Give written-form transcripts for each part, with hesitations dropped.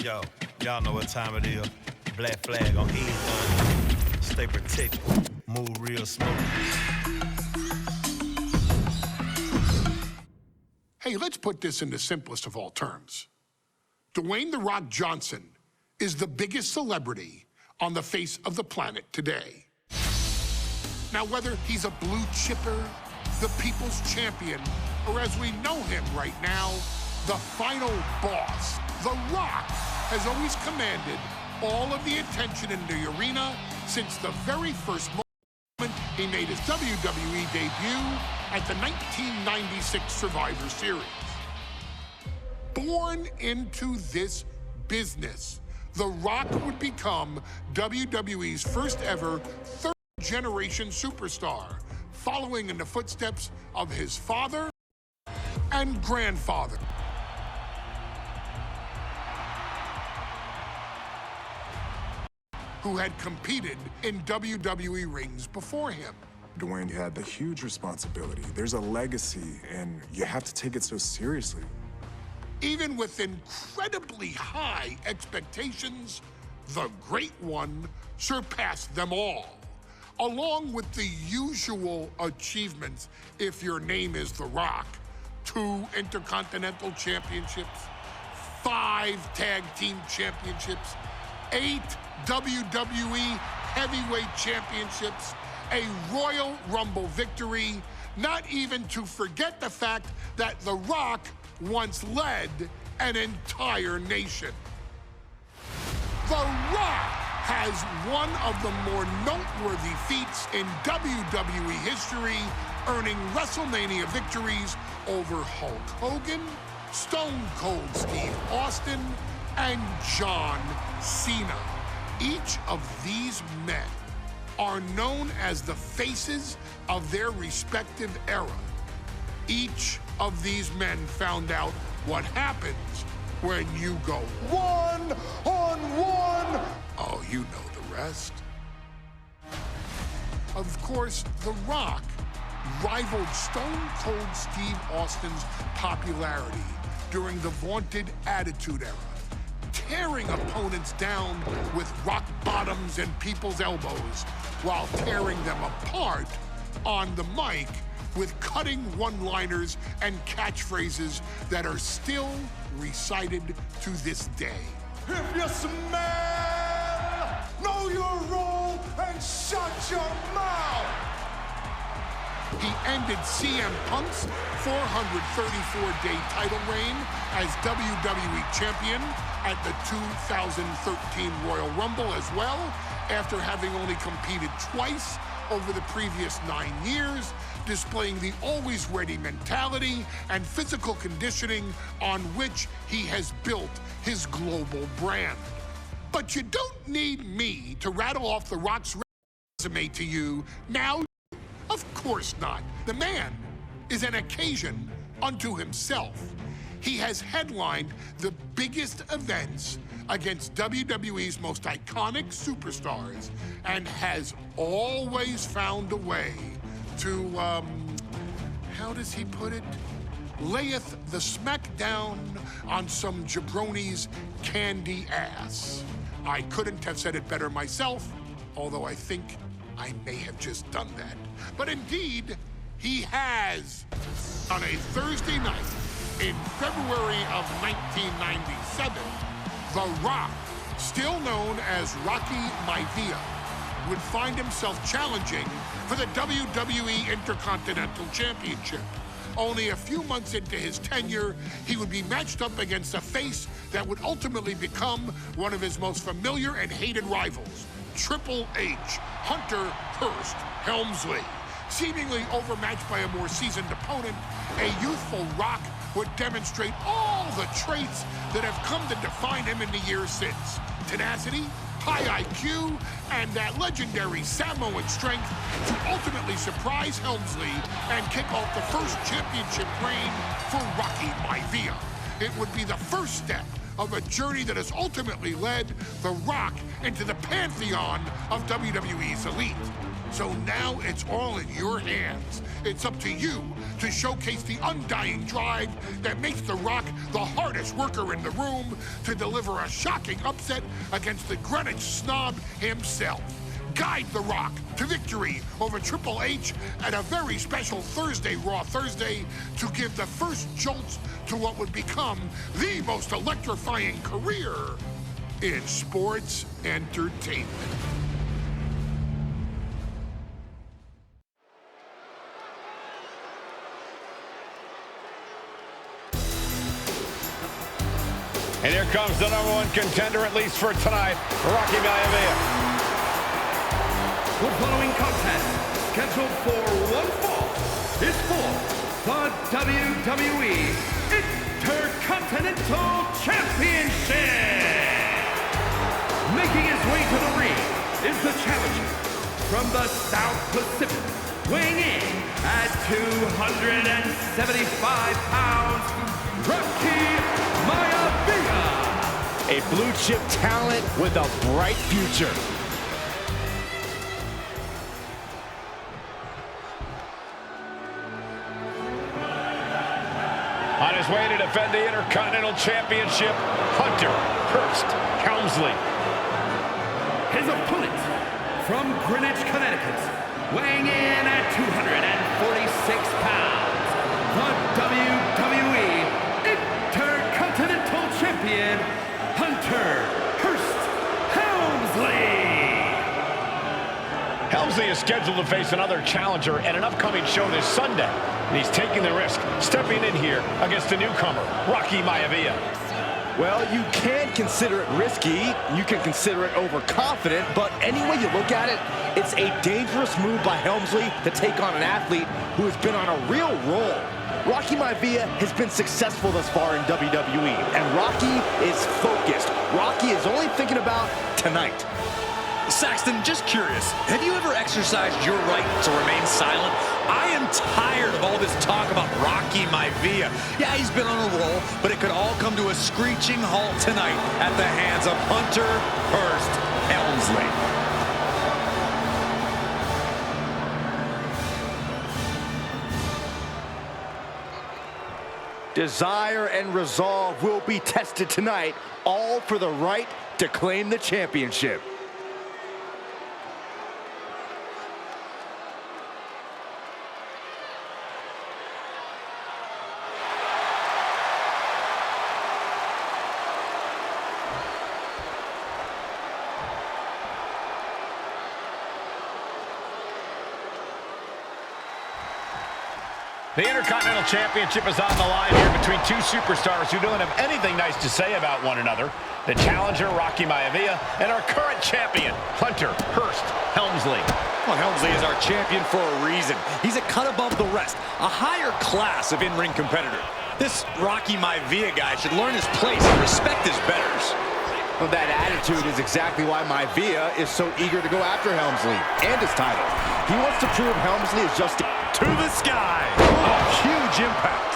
Yo, y'all know what time it is. Black flag on ease. Stay protected. Move real smooth. Hey, let's put this in the simplest of all terms. Dwayne "The Rock" Johnson is the biggest celebrity on the face of the planet today. Now, whether he's a blue chipper, the people's champion, or as we know him right now, the final boss, The Rock has always commanded all of the attention in the arena since the very first moment he made his WWE debut at the 1996 Survivor Series. Born into this business, The Rock would become WWE's first ever third-generation superstar, following in the footsteps of his father and grandfather. Who had competed in WWE rings before him. Dwayne had the huge responsibility. There's a legacy, and you have to take it so seriously. Even with incredibly high expectations, the Great One surpassed them all. Along with the usual achievements, if your name is The Rock: 2 Intercontinental Championships, 5 Tag Team Championships, 8 WWE Heavyweight Championships, a Royal Rumble victory, not even to forget the fact that The Rock once led an entire nation. The Rock has one of the more noteworthy feats in WWE history, earning WrestleMania victories over Hulk Hogan, Stone Cold Steve Austin, and John Cena. Each of these men are known as the faces of their respective era. Each of these men found out what happens when you go one-on-one. Oh, you know the rest. Of course, The Rock rivaled Stone Cold Steve Austin's popularity during the vaunted Attitude Era, tearing opponents down with rock bottoms and people's elbows while tearing them apart on the mic with cutting one-liners and catchphrases that are still recited to this day. If you smell, know your role and shut your mouth. He ended CM Punk's 434-day title reign as WWE Champion at the 2013 Royal Rumble as well, after having only competed twice over the previous 9 years, displaying the always-ready mentality and physical conditioning on which he has built his global brand. But you don't need me to rattle off The Rock's resume to you now. Of course not. The man is an occasion unto himself. He has headlined the biggest events against WWE's most iconic superstars and has always found a way to, how does he put it? Layeth the smackdown on some jabroni's candy ass. I couldn't have said it better myself, although I think I may have just done that. But indeed, he has. On a Thursday night in February of 1997, The Rock, still known as Rocky Maivia, would find himself challenging for the WWE Intercontinental Championship. Only a few months into his tenure, he would be matched up against a face that would ultimately become one of his most familiar and hated rivals, Triple H, Hunter Hearst Helmsley. Seemingly overmatched by a more seasoned opponent, a youthful Rock would demonstrate all the traits that have come to define him in the years since. Tenacity, high IQ, and that legendary Samoan strength to ultimately surprise Helmsley and kick off the first championship reign for Rocky Maivia. It would be the first step of a journey that has ultimately led The Rock into the pantheon of WWE's elite. So now it's all in your hands. It's up to you to showcase the undying drive that makes The Rock the hardest worker in the room to deliver a shocking upset against the Greenwich snob himself. Guide The Rock to victory over Triple H at a very special Thursday, Raw Thursday, to give the first jolts to what would become the most electrifying career in sports entertainment. And here comes the #1 contender, at least for tonight, Rocky Maivia. The following contest, scheduled for one fall, is for the WWE Intercontinental Championship. Making his way to the ring is the challenger from the South Pacific, weighing in at 275 pounds, Rocky Maivia. A blue chip talent with a bright future. On his way to defend the Intercontinental Championship, Hunter Hearst Helmsley. His opponent from Greenwich, Connecticut, weighing in at 246 pounds, the WWE Intercontinental Champion, Hunter Hearst Helmsley. Helmsley is scheduled to face another challenger at an upcoming show this Sunday. And he's taking the risk, stepping in here against the newcomer, Rocky Maivia. Well, you can consider it risky, you can consider it overconfident, but any way you look at it, it's a dangerous move by Helmsley to take on an athlete who has been on a real roll. Rocky Maivia has been successful thus far in WWE, and Rocky is focused. Rocky is only thinking about tonight. Saxton, just curious, have you ever exercised your right to remain silent? I am tired of all this talk about Rocky Maivia. Yeah, he's been on a roll, but it could all come to a screeching halt tonight at the hands of Hunter Hearst Helmsley. Desire and resolve will be tested tonight, all for the right to claim the championship. The Intercontinental Championship is on the line here between two superstars who don't have anything nice to say about one another. The challenger, Rocky Maivia, and our current champion, Hunter Hearst Helmsley. Well, Helmsley is our champion for a reason. He's a cut above the rest, a higher class of in-ring competitor. This Rocky Maivia guy should learn his place and respect his betters. Well, that attitude is exactly why Maivia is so eager to go after Helmsley and his title. He wants to prove Helmsley is just to the sky. A huge impact.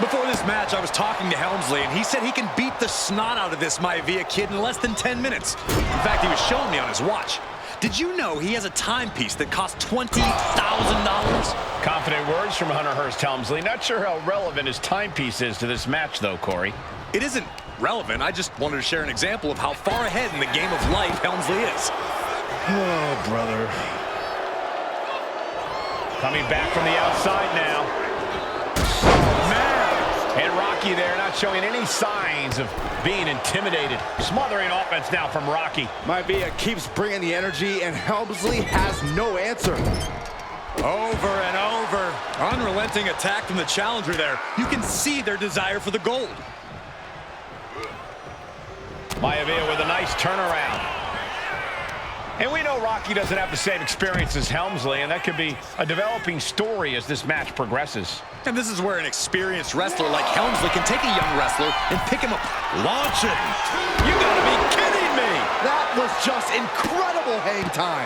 Before this match, I was talking to Helmsley, and he said he can beat the snot out of this Maivia kid in less than 10 minutes. In fact, he was showing me on his watch. Did you know he has a timepiece that costs $20,000? Confident words from Hunter Hearst Helmsley. Not sure how relevant his timepiece is to this match, though, Corey. It isn't relevant. I just wanted to share an example of how far ahead in the game of life Helmsley is. Oh, brother. Coming back from the outside now. Oh, man. And Rocky there not showing any signs of being intimidated. Smothering offense now from Rocky. Maivia keeps bringing the energy, and Helmsley has no answer. Over and over. Unrelenting attack from the challenger there. You can see their desire for the gold. Maivia with a nice turnaround. And we know Rocky doesn't have the same experience as Helmsley, and that could be a developing story as this match progresses. And this is where an experienced wrestler like Helmsley can take a young wrestler and pick him up. Launch it. You gotta be kidding me. That was just incredible hang time.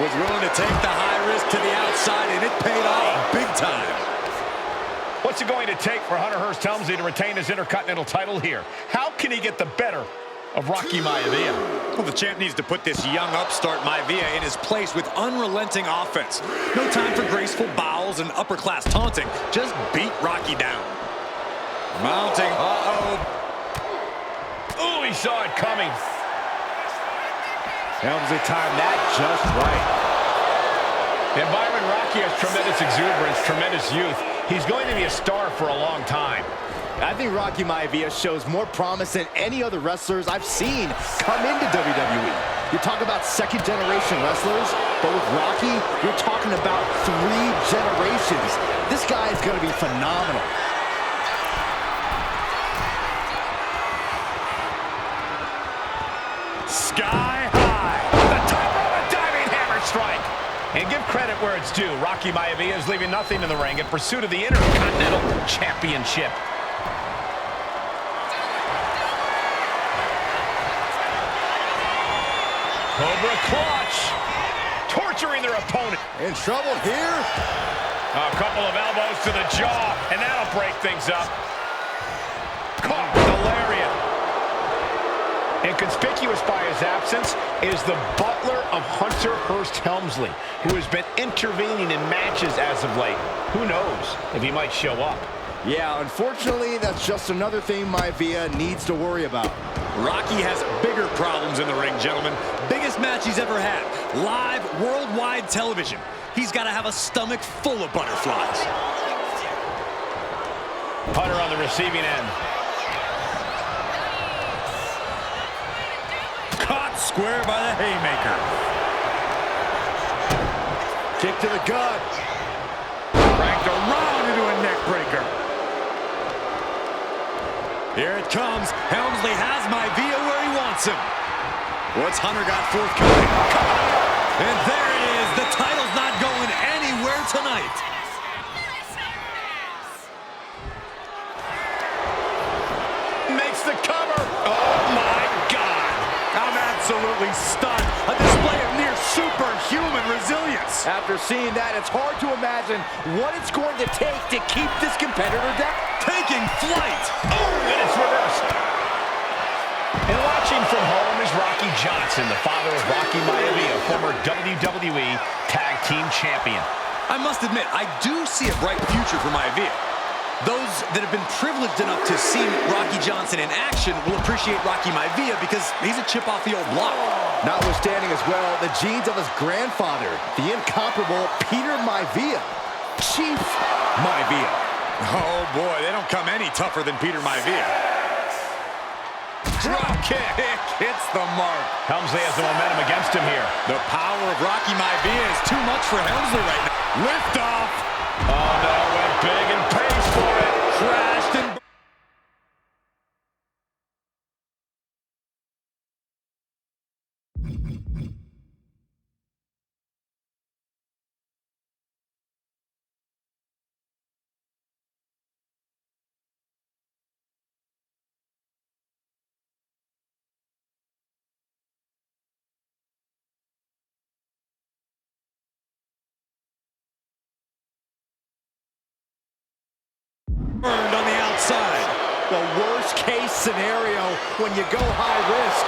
Was willing to take the high risk to the outside, and it paid off big time. What's it going to take for Hunter Hearst Helmsley to retain his Intercontinental title here? How can he get the better of Rocky Maivia. Well, the champ needs to put this young upstart Maivia in his place with unrelenting offense. No time for graceful bows and upper-class taunting. Just beat Rocky down. Mounting. Oh, he saw it coming. Helmsley timed that just right. And Byron, Rocky has tremendous exuberance, tremendous youth. He's going to be a star for a long time. I think Rocky Maivia shows more promise than any other wrestlers I've seen come into WWE. You talk about second-generation wrestlers, but with Rocky, you're talking about 3 generations. This guy is going to be phenomenal. Sky high. The top of a diving hammer strike. And give credit where it's due. Rocky Maivia is leaving nothing in the ring in pursuit of the Intercontinental Championship. Cobra clutch. Torturing their opponent. In trouble here. A couple of elbows to the jaw, and that'll break things up. Caught with a lariat. And conspicuous by his absence is the butler of Hunter Hearst Helmsley, who has been intervening in matches as of late. Who knows if he might show up. Yeah, unfortunately, that's just another thing Maivia needs to worry about. Rocky has bigger problems in the ring, gentlemen. Biggest match he's ever had. Live worldwide television. He's got to have a stomach full of butterflies. Hunter on the receiving end. Caught square by the haymaker. Kick to the gut. Cranked around into a neck breaker. Here it comes. Helmsley has Maivia where he wants him. What's Hunter got forthcoming? And there it is. The title's not going anywhere tonight. Makes the cover. Oh, my God. I'm absolutely stunned. A display of near superhuman resilience. After seeing that, it's hard to imagine what it's going to take to keep this competitor down. Taking flight. Oh, and it's reversed. And watching from home is Rocky Johnson, the father of Rocky Maivia, former WWE Tag Team Champion. I must admit, I do see a bright future for Maivia. Those that have been privileged enough to see Rocky Johnson in action will appreciate Rocky Maivia because he's a chip off the old block. Notwithstanding as well, the genes of his grandfather, the incomparable Peter Maivia, Chief Maivia. Oh boy, they don't come any tougher than Peter Maivia. Drop kick hits the mark. Helmsley has the momentum against him here. The power of Rocky Maivia is too much for Helmsley right now. Lift off. Oh no, went big and pays for it. Crashed and burned on the outside. The worst case scenario when you go high risk.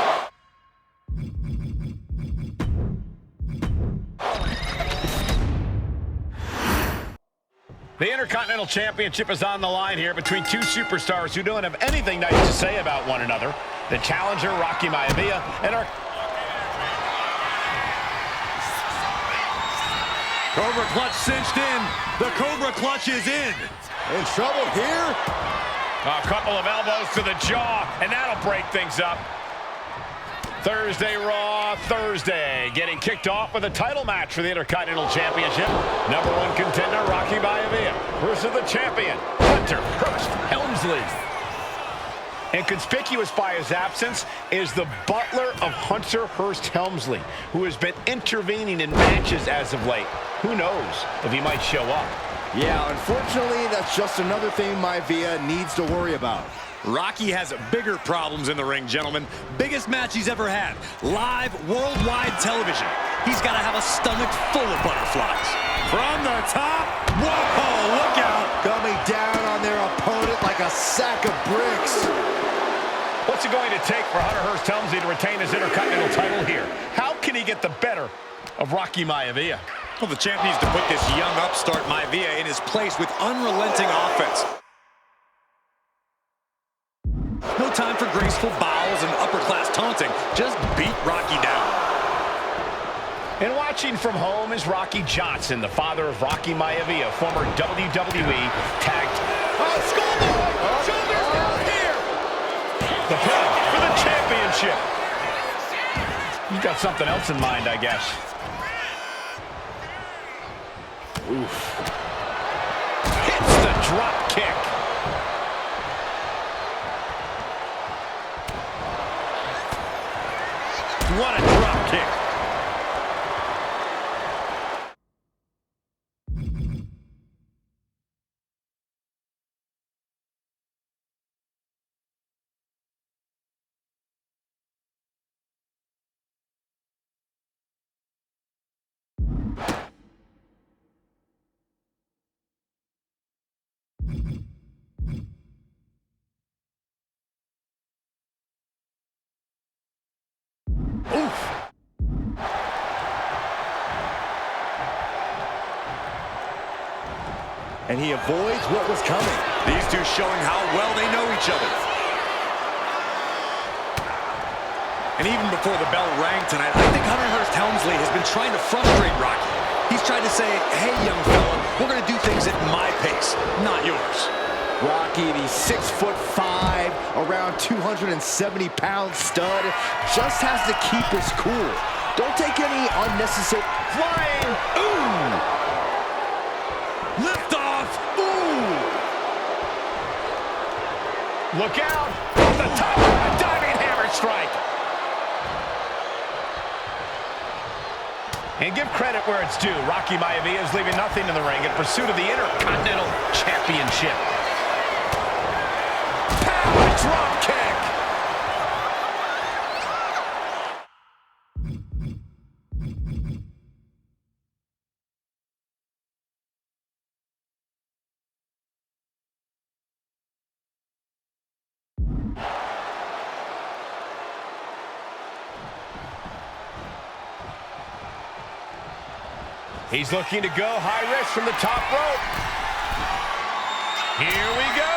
The Intercontinental Championship is on the line here between 2 superstars who don't have anything nice to say about one another. The challenger, Rocky Maivia, and our Cobra clutch cinched in. The Cobra clutch is in. In trouble here. a couple of elbows to the jaw, and that'll break things up. Thursday Raw, Thursday, getting kicked off with a title match for the Intercontinental Championship. #1 contender, Rocky Maivia, versus the champion, Hunter Hearst Helmsley. And conspicuous by his absence is the butler of Hunter Hearst Helmsley, who has been intervening in matches as of late. Who knows if he might show up. Yeah, unfortunately, that's just another thing Maivia needs to worry about. Rocky has bigger problems in the ring, gentlemen. Biggest match he's ever had. Live worldwide television. He's got to have a stomach full of butterflies. From the top. Whoa, look out. Coming down on their opponent like a sack of bricks. What's What's it going to take for Hunter Hearst Helmsley to retain his Intercontinental title here? How can he get the better of Rocky Maivia? Well, the champ needs to put this young upstart Maivia in his place with unrelenting offense. No time for graceful bows and upper-class taunting. Just beat Rocky down. And watching from home is Rocky Johnson, the father of Rocky Maivia, former WWE Tag Schoolboy! Shoulders down here! The pin for the championship. He's got something else in mind, I guess. Oof. Hits the drop kick. What a drop kick. Oof. And he avoids what was coming. These two showing how well they know each other. And even before the bell rang tonight, I think Hunter Hearst Helmsley has been trying to frustrate Rocky. He's tried to say, hey, young fella, we're going to do things at my pace, not yours. Rocky, the 6'5", around 270-pound stud, just has to keep his cool. Don't take any unnecessary Flying. Ooh! Lift off. Ooh! Look out. Off the top. A diving hammer strike. And give credit where it's due. Rocky Maivia is leaving nothing in the ring in pursuit of the Intercontinental Championship. Power drop kick. He's looking to go high risk from the top rope. Here we go.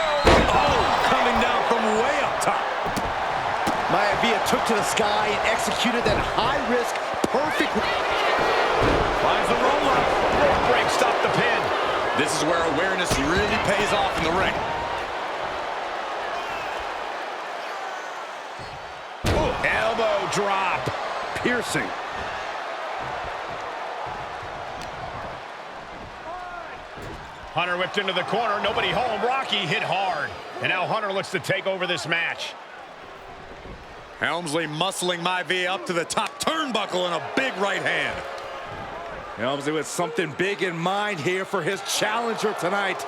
Oh, coming down from way up top. Maivia took to the sky and executed that high-risk, perfect... Finds the roll-up. Rope break, stop the pin. This is where awareness really pays off in the ring. Ooh, elbow drop. piercing. Hunter whipped into the corner. Nobody home. Rocky hit hard. And now Hunter looks to take over this match. Helmsley muscling Maivia up to the top turnbuckle and a big right hand. Helmsley with something big in mind here for his challenger tonight.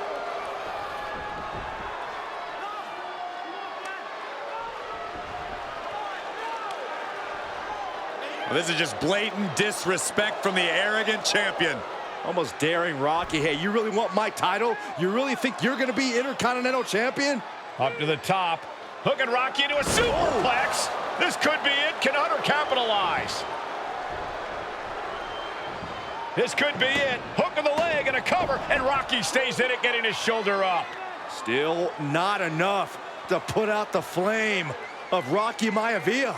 Well, this is just blatant disrespect from the arrogant champion. Almost daring Rocky. Hey, you really want my title? You really think you're going to be Intercontinental Champion? Up to the top. Hooking Rocky into a superplex. This could be it. Can Hunter capitalize? This could be it. Hook of the leg and a cover. And Rocky stays in it, getting his shoulder up. Still not enough to put out the flame of Rocky Maivia.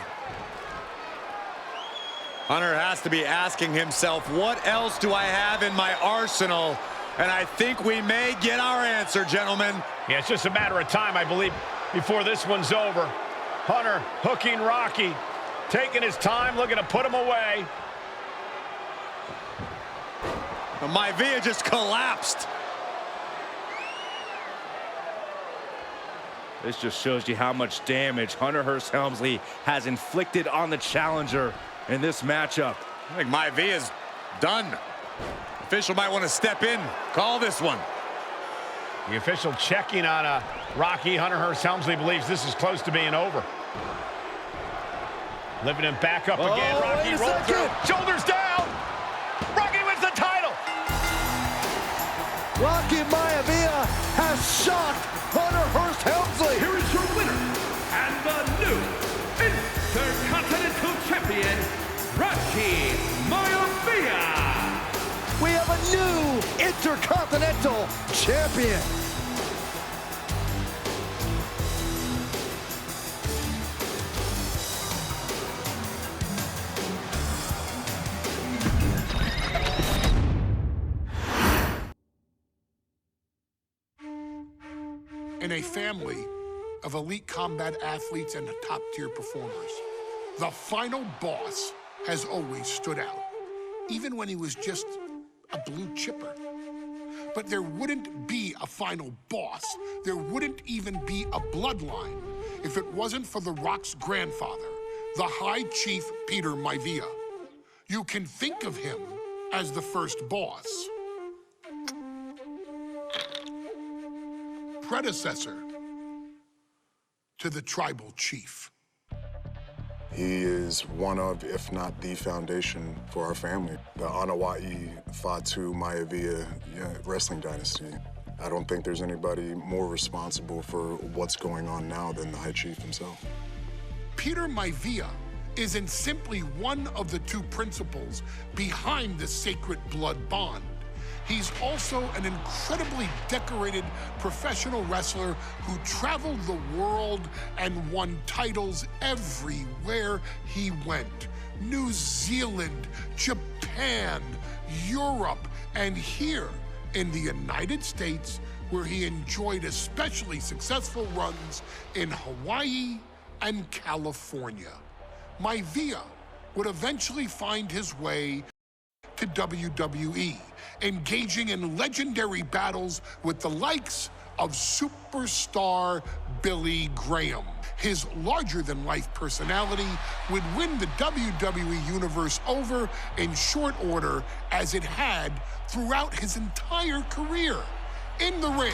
Hunter has to be asking himself, what else do I have in my arsenal? And I think we may get our answer, gentlemen. Yeah, it's just a matter of time, I believe, before this one's over. Hunter hooking Rocky, taking his time, looking to put him away. Maivia just collapsed. This just shows you how much damage Hunter Hearst Helmsley has inflicted on the challenger in this matchup. I think Maivia's done. Official might want to step in, call this one. The official checking on Rocky. Hunter Hearst Helmsley believes this is close to being over. Lifting him back up again. Rocky rolls through. Shoulders down. Rocky wins the title. Rocky Maivia has shocked Hunter Hearst Helmsley. Here is your winner, and the new Intercontinental Champion. In a family of elite combat athletes and top-tier performers, the final boss has always stood out, even when he was just a blue chipper. But there wouldn't be a final boss, there wouldn't even be a bloodline if it wasn't for The Rock's grandfather, the High Chief Peter Maivia. You can think of him as the first boss. Predecessor to the tribal chief. He is one of, if not the foundation for our family. The Anoa'i Fatu Maivia wrestling dynasty. I don't think there's anybody more responsible for what's going on now than the High Chief himself. Peter Maivia isn't simply one of the two principals behind the sacred blood bond. He's also an incredibly decorated professional wrestler who traveled the world and won titles everywhere he went. New Zealand, Japan, Europe, and here in the United States, where he enjoyed especially successful runs in Hawaii and California. Maivia would eventually find his way to WWE, engaging in legendary battles with the likes of superstar Billy Graham. His larger-than-life personality would win the WWE Universe over in short order, as it had throughout his entire career. In the ring,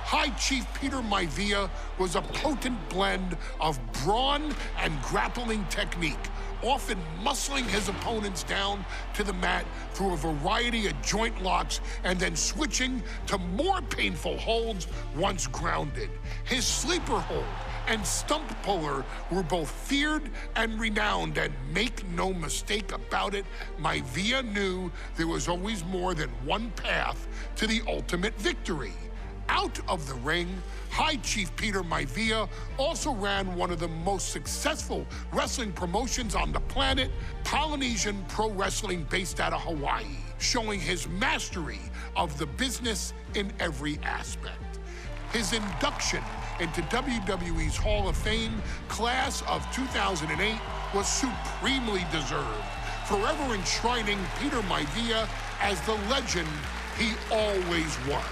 High Chief Peter Maivia was a potent blend of brawn and grappling technique, often muscling his opponents down to the mat through a variety of joint locks and then switching to more painful holds once grounded. His sleeper hold and stump puller were both feared and renowned, and make no mistake about it, Maivia knew there was always more than one path to the ultimate victory. Out of the ring, High Chief Peter Maivia also ran one of the most successful wrestling promotions on the planet, Polynesian Pro Wrestling, based out of Hawaii, showing his mastery of the business in every aspect. His induction into WWE's Hall of Fame class of 2008 was supremely deserved, forever enshrining Peter Maivia as the legend he always was.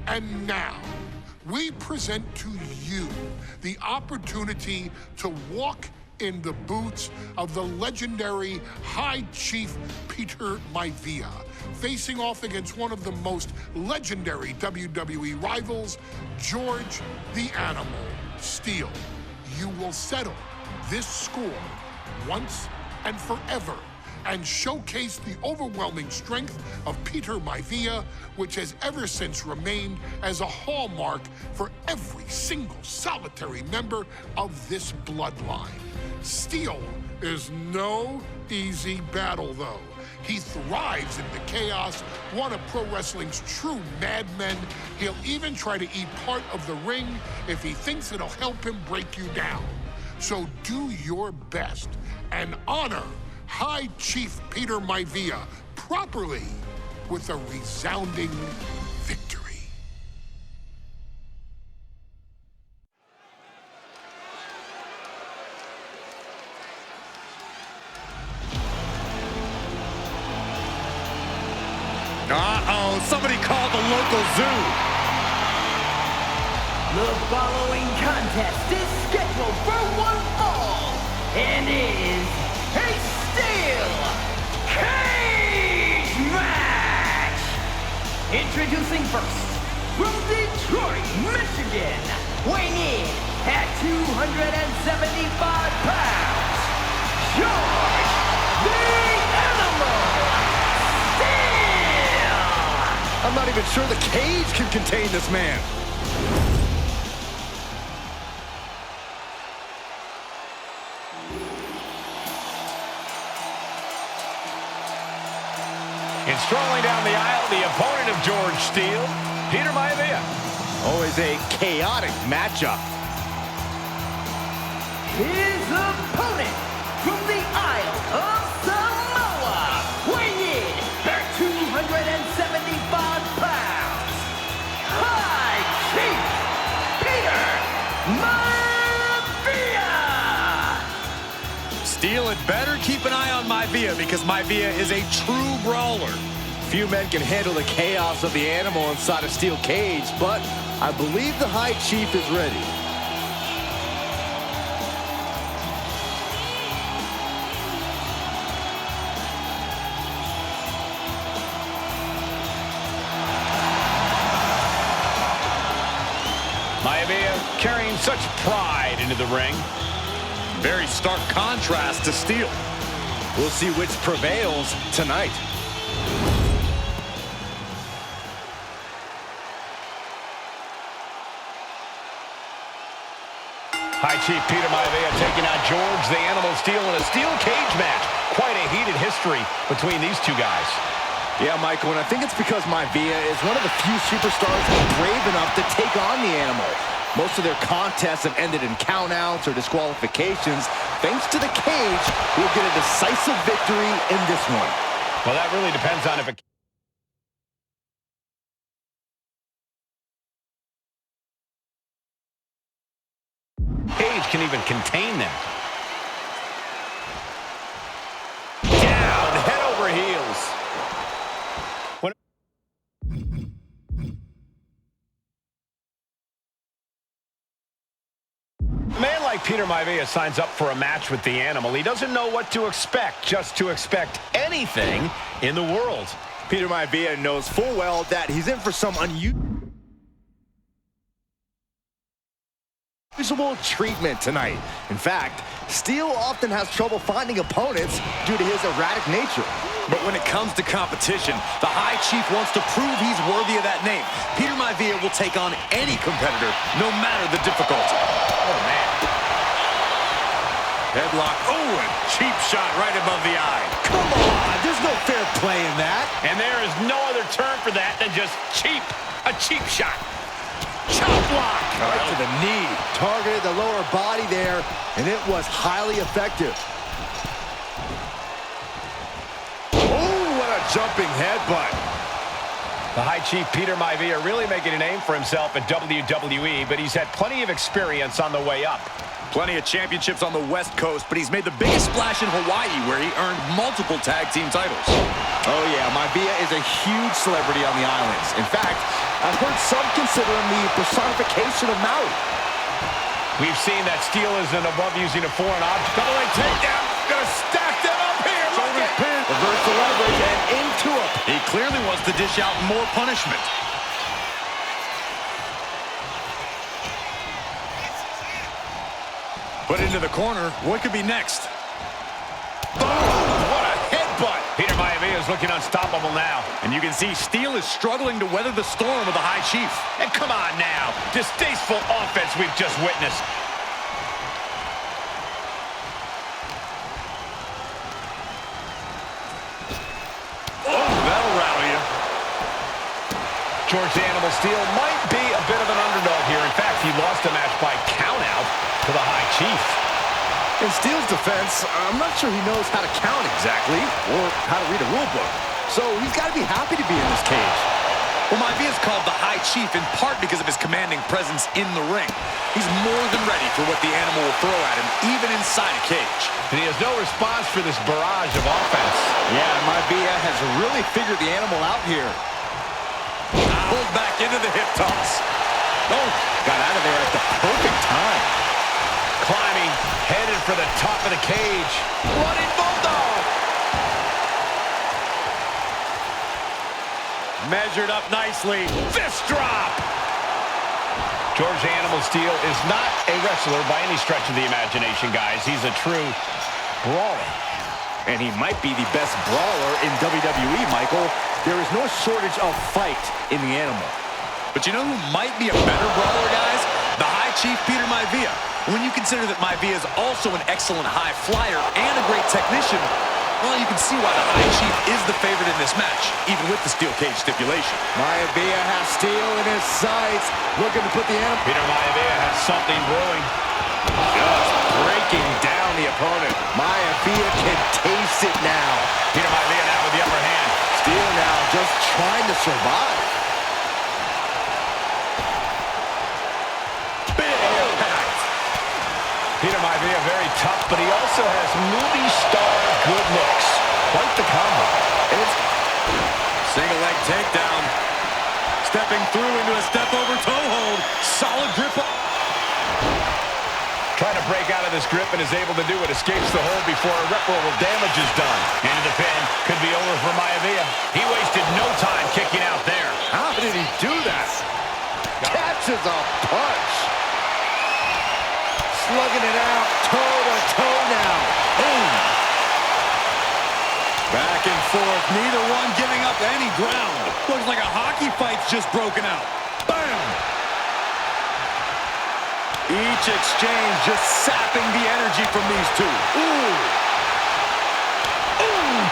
And now, we present to you the opportunity to walk in the boots of the legendary High Chief Peter Maivia, facing off against one of the most legendary WWE rivals, George the Animal Steele. You will settle this score once and forever, and showcase the overwhelming strength of Peter Maivia, which has ever since remained as a hallmark for every single solitary member of this bloodline. Steele is no easy battle, though. He thrives in the chaos, one of pro wrestling's true madmen. He'll even try to eat part of the ring if he thinks it'll help him break you down. So do your best and honor High Chief Peter Maivia properly with a resounding victory. Uh-oh, somebody called the local zoo. The following contest is scheduled for one fall and is a steel cage match. Introducing first, from Detroit, Michigan, weighing in at 275 pounds, George the Animal Steele. I'm not even sure the cage can contain this man. And strolling down the aisle, the opponent of George Steele, Peter Maivia. Always a chaotic matchup. His opponent from the Isle of Samoa, weighing in at 275 pounds, High Chief Peter Maivia! Steele had better keep an eye on Maivia because Maivia is a true brawler. Few men can handle the chaos of the animal inside a steel cage, but I believe the High Chief is ready. Maivia carrying such pride into the ring. Very stark contrast to Steele. We'll see which prevails tonight. High Chief Peter Maivia taking on George the Animal Steele in a steel cage match. Quite a heated history between these two guys. Yeah, Michael, and I think it's because Maivia is one of the few superstars who's brave enough to take on the animal. Most of their contests have ended in countouts or disqualifications. Thanks to the cage, we'll get a decisive victory in this one. Well, that really depends on if a cage can even contain them. Down, head over heels. A man like Peter Maivia signs up for a match with the animal. He doesn't know what to expect, just to expect anything in the world. Peter Maivia knows full well that he's in for some unusual treatment tonight. In fact, Steele often has trouble finding opponents due to his erratic nature. But when it comes to competition, the High Chief wants to prove he's worthy of that name. Peter Maivia will take on any competitor, no matter the difficulty. Oh, man. Headlock. Oh, a cheap shot right above the eye. Come on, there's no fair play in that. And there is no other term for that than just cheap. A cheap shot. Chop block. Right to the knee. Targeted the lower body there, and it was highly effective. Oh, what a jumping headbutt. The High Chief Peter Maivia really making a name for himself at WWE, but he's had plenty of experience on the way up. Plenty of championships on the West Coast, but he's made the biggest splash in Hawaii, where he earned multiple tag team titles. Oh, yeah, Maivia is a huge celebrity on the islands. In fact, I've heard some consider him the personification of Maui. We've seen that Steele isn't above using a foreign object. Double leg takedown. Gonna stack them up here. Shoulder pin. Reverse the leverage and into him. He clearly wants to dish out more punishment. Put into the corner. What could be next? Boom! What a headbutt! Peter Maivia is looking unstoppable now. And you can see Steele is struggling to weather the storm of the High Chief. And come on now. Distasteful offense we've just witnessed. Oh, that'll rattle you. George the Animal Steele might be a bit of an underdog here. In fact, he lost a match by countout to the High Chief. In Steele's defense, I'm not sure he knows how to count exactly or how to read a rule book. So he's got to be happy to be in this cage. Well, Maivia is called the High Chief in part because of his commanding presence in the ring. He's more than ready for what the animal will throw at him, even inside a cage. And he has no response for this barrage of offense. Yeah, Maivia has really figured the animal out here. Pulled back into the hip toss. Oh, got out of there at the perfect time. Climbing, headed for the top of the cage. Running bulldog. Measured up nicely. Fist drop. George the Animal Steele is not a wrestler by any stretch of the imagination, guys. He's a true brawler. And he might be the best brawler in WWE, Michael. There is no shortage of fight in the animal. But you know who might be a better brawler, guys? The High Chief Peter Maivia. When you consider that Maivia is also an excellent high flyer and a great technician, Well, you can see why the High Chief is the favorite in this match, even with the steel cage stipulation. Maivia has steel in his sights, looking to put the animal. Peter Maivia has something brewing. Just breaking down the opponent. Maivia can taste it now. Peter Maivia now with the upper hand. Steel now just trying to survive. Big impact. Peter Maivia very tough, but he also has movie star good looks. Quite the combo. Single leg takedown. Stepping through into a step over toe hold. Solid grip. Trying to break out of this grip and is able to do it. Escapes the hold before irreparable damage is done. Into the pin. Could be over for Maivia. He wasted no time kicking out there. How did he do that? Catches a punch. Slugging it out, toe-to-toe now. Boom. Back and forth, neither one giving up any ground. Looks like a hockey fight's just broken out. Bam! Each exchange just sapping the energy from these two. Ooh! Ooh!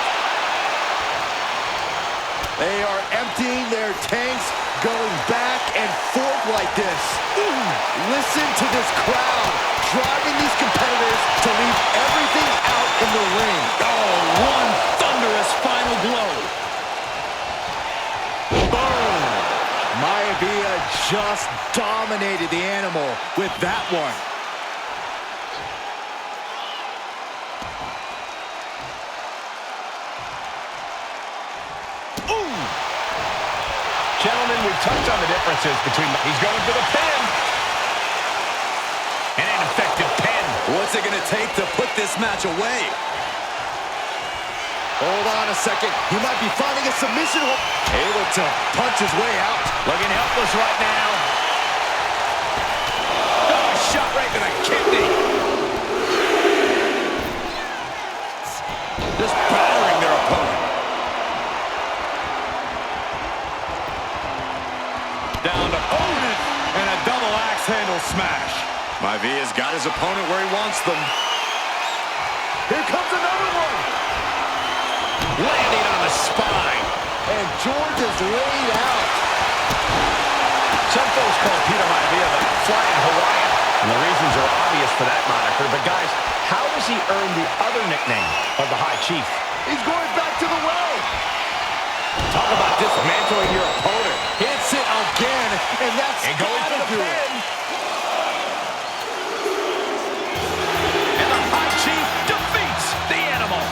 They are emptying their tanks, going back and forth like this. Ooh! Listen to this crowd, driving these competitors to leave everything out in the ring. Oh, one thunderous final blow. Boom! Maivia just dominated the animal with that one. Ooh! Gentlemen, we've touched on the differences between... He's going for the pin. And an effective pin. What's it going to take to put this match away? Hold on a second. He might be finding a submission. Able to punch his way out. Looking helpless right now. Oh, shot right to the kidney. Just battering their opponent. Down to opponent and a double axe handle smash. Maivia's got his opponent where he wants them. Here comes another one. Landing on the spine. And George is laid out. Some folks call Peter Maivia the Flying Hawaiian. And the reasons are obvious for that moniker. But guys, how does he earn the other nickname of the High Chief? He's going back to the well. Talk about dismantling your opponent. Hits it again, and that's and going for the pin. And the High Chief defeats the animal.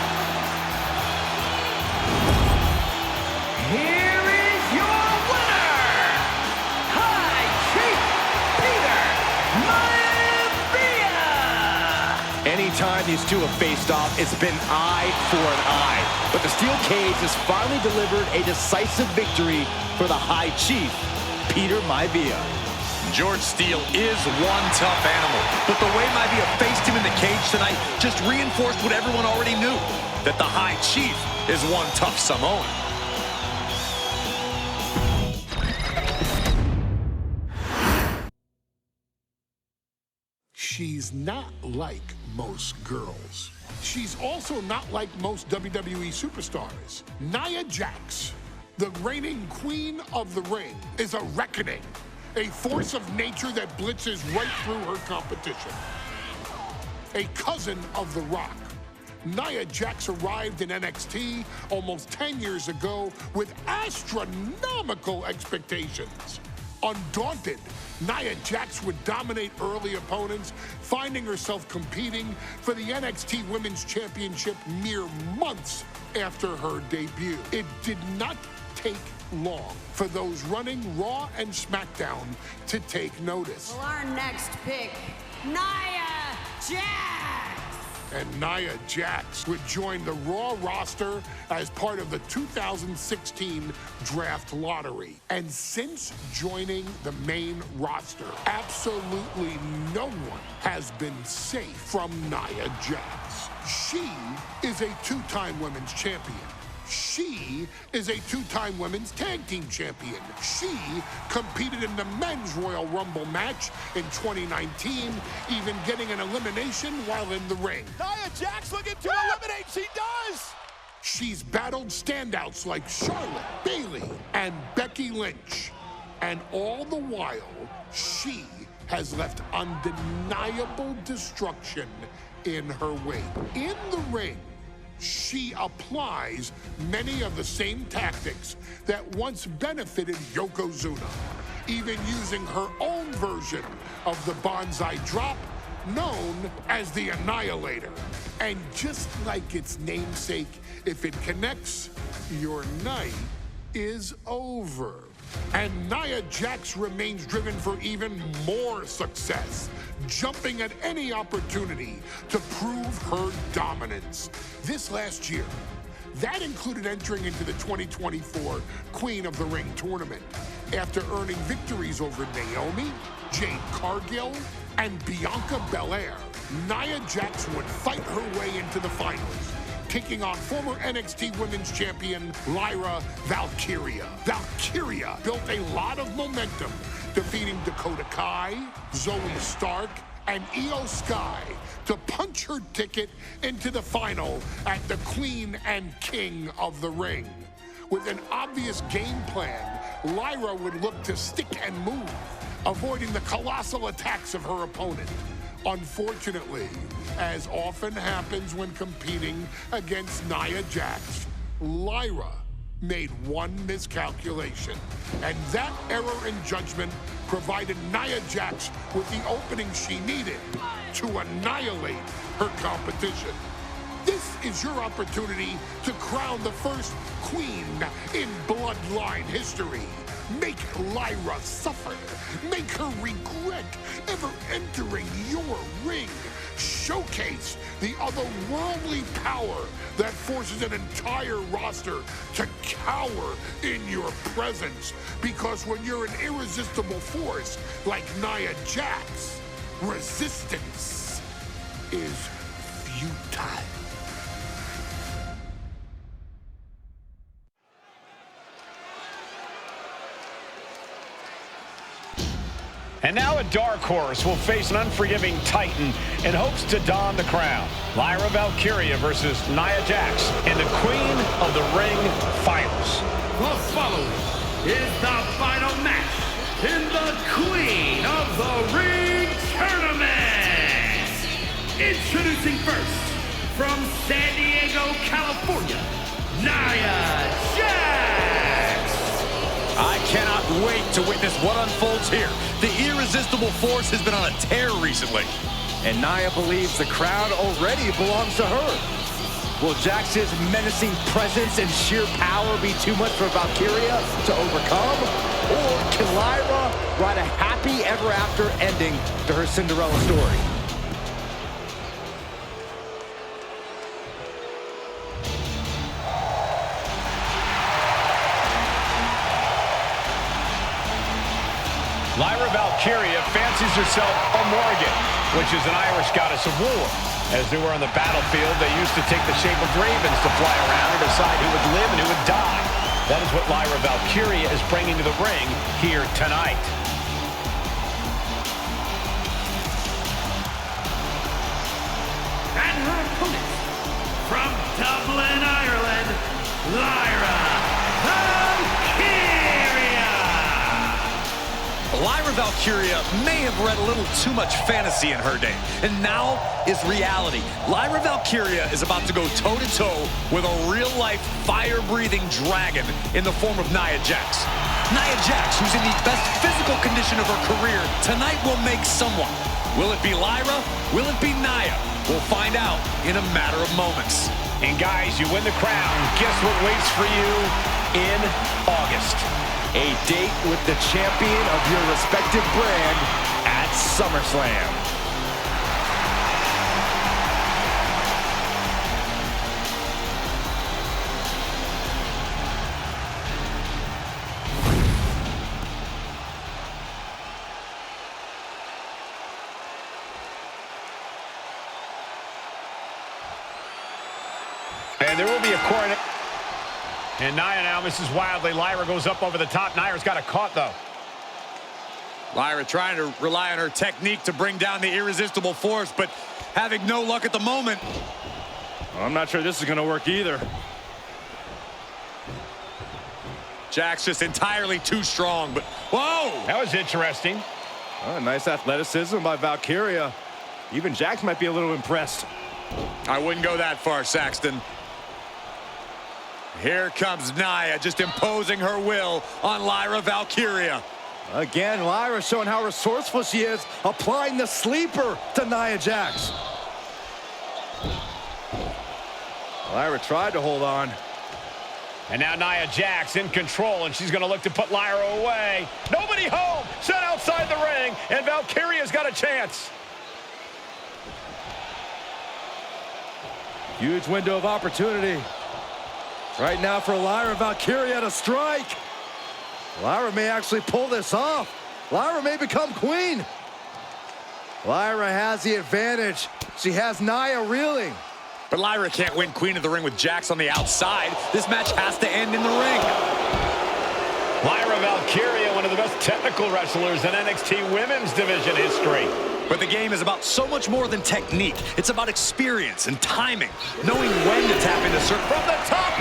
Here is your winner, High Chief Peter Maivia! Anytime these two have faced off, it's been eye for an eye. But the steel cage has finally delivered a decisive victory for the High Chief, Peter Maivia. George Steele is one tough animal, but the way Maivia faced him in the cage tonight just reinforced what everyone already knew, that the High Chief is one tough Samoan. She's not like most girls. She's also not like most WWE superstars. Nia Jax, the reigning queen of the ring, is a reckoning, a force of nature that blitzes right through her competition. A cousin of The Rock, Nia Jax arrived in NXT almost 10 years ago with astronomical expectations. Undaunted, Nia Jax would dominate early opponents, finding herself competing for the NXT Women's Championship mere months after her debut. It did not take long for those running Raw and SmackDown to take notice. Well, our next pick, Nia Jax! And Nia Jax would join the Raw roster as part of the 2016 draft lottery. And since joining the main roster, absolutely no one has been safe from Nia Jax. She is a two-time women's champion. She is a two-time women's tag team champion. She competed in the men's Royal Rumble match in 2019, even getting an elimination while in the ring. Nia Jax looking to eliminate. She does. She's battled standouts like Charlotte, Bayley, and Becky Lynch. And all the while, she has left undeniable destruction in her wake. In the ring, she applies many of the same tactics that once benefited Yokozuna, even using her own version of the Banzai drop, known as the Annihilator. And just like its namesake, if it connects, your night is over. And Nia Jax remains driven for even more success, jumping at any opportunity to prove her dominance. This last year, that included entering into the 2024 Queen of the Ring tournament after earning victories over Naomi, Jade Cargill, and Bianca Belair. Nia Jax would fight her way into the finals, taking on former NXT Women's Champion Lyra Valkyria. Valkyria built a lot of momentum, defeating Dakota Kai, Zoe Stark, and Io Sky to punch her ticket into the final at the Queen and King of the Ring. With an obvious game plan, Lyra would look to stick and move, avoiding the colossal attacks of her opponent. Unfortunately, as often happens when competing against Nia Jax, Lyra made one miscalculation, and that error in judgment provided Nia Jax with the opening she needed to annihilate her competition. This is your opportunity to crown the first queen in Bloodline history. Make Lyra suffer. Make her regret ever entering your ring. Showcase the otherworldly power that forces an entire roster to cower in your presence. Because when you're an irresistible force like Nia Jax, resistance is futile. And now a dark horse will face an unforgiving titan in hopes to don the crown. Lyra Valkyria versus Nia Jax in the Queen of the Ring Finals. The following is the final match in the Queen of the Ring Tournament. Introducing first, from San Diego, California, Nia Jax. I cannot wait to witness what unfolds here. The irresistible force has been on a tear recently. And Nia believes the crowd already belongs to her. Will Jax's menacing presence and sheer power be too much for Valkyria to overcome? Or can Lyra write a happy ever after ending to her Cinderella story? Lyra Valkyria fancies herself a Morgan, which is an Irish goddess of war. As they were on the battlefield, they used to take the shape of ravens to fly around and decide who would live and who would die. That is what Lyra Valkyria is bringing to the ring here tonight. And her opponent, from Dublin, Ireland, Lyra Lyra Valkyria may have read a little too much fantasy in her day, and now is reality. Lyra Valkyria is about to go toe-to-toe with a real-life, fire-breathing dragon in the form of Nia Jax. Nia Jax, who's in the best physical condition of her career, tonight will make someone. Will it be Lyra? Will it be Nia? We'll find out in a matter of moments. And guys, you win the crown. Guess what waits for you in August? A date with the champion of your respective brand at SummerSlam. And there will be a coronation. And Nia now misses wildly. Lyra goes up over the top. Nia's got it caught, though. Lyra trying to rely on her technique to bring down the irresistible force, but having no luck at the moment. Well, I'm not sure this is going to work either. Jax just entirely too strong, but whoa! That was interesting. Oh, nice athleticism by Valkyria. Even Jax might be a little impressed. I wouldn't go that far, Saxton. Here comes Nia, just imposing her will on Lyra Valkyria. Again, Lyra showing how resourceful she is, applying the sleeper to Nia Jax. Lyra tried to hold on. And now Nia Jax in control, and she's going to look to put Lyra away. Nobody home, set outside the ring, and Valkyria's got a chance. Huge window of opportunity. Right now for Lyra Valkyria to strike. Lyra may actually pull this off. Lyra may become queen. Lyra has the advantage. She has Nia reeling. But Lyra can't win Queen of the Ring with Jax on the outside. This match has to end in the ring. Lyra Valkyria, one of the best technical wrestlers in NXT Women's Division history. But the game is about so much more than technique. It's about experience and timing, knowing when to tap into certain... From the top!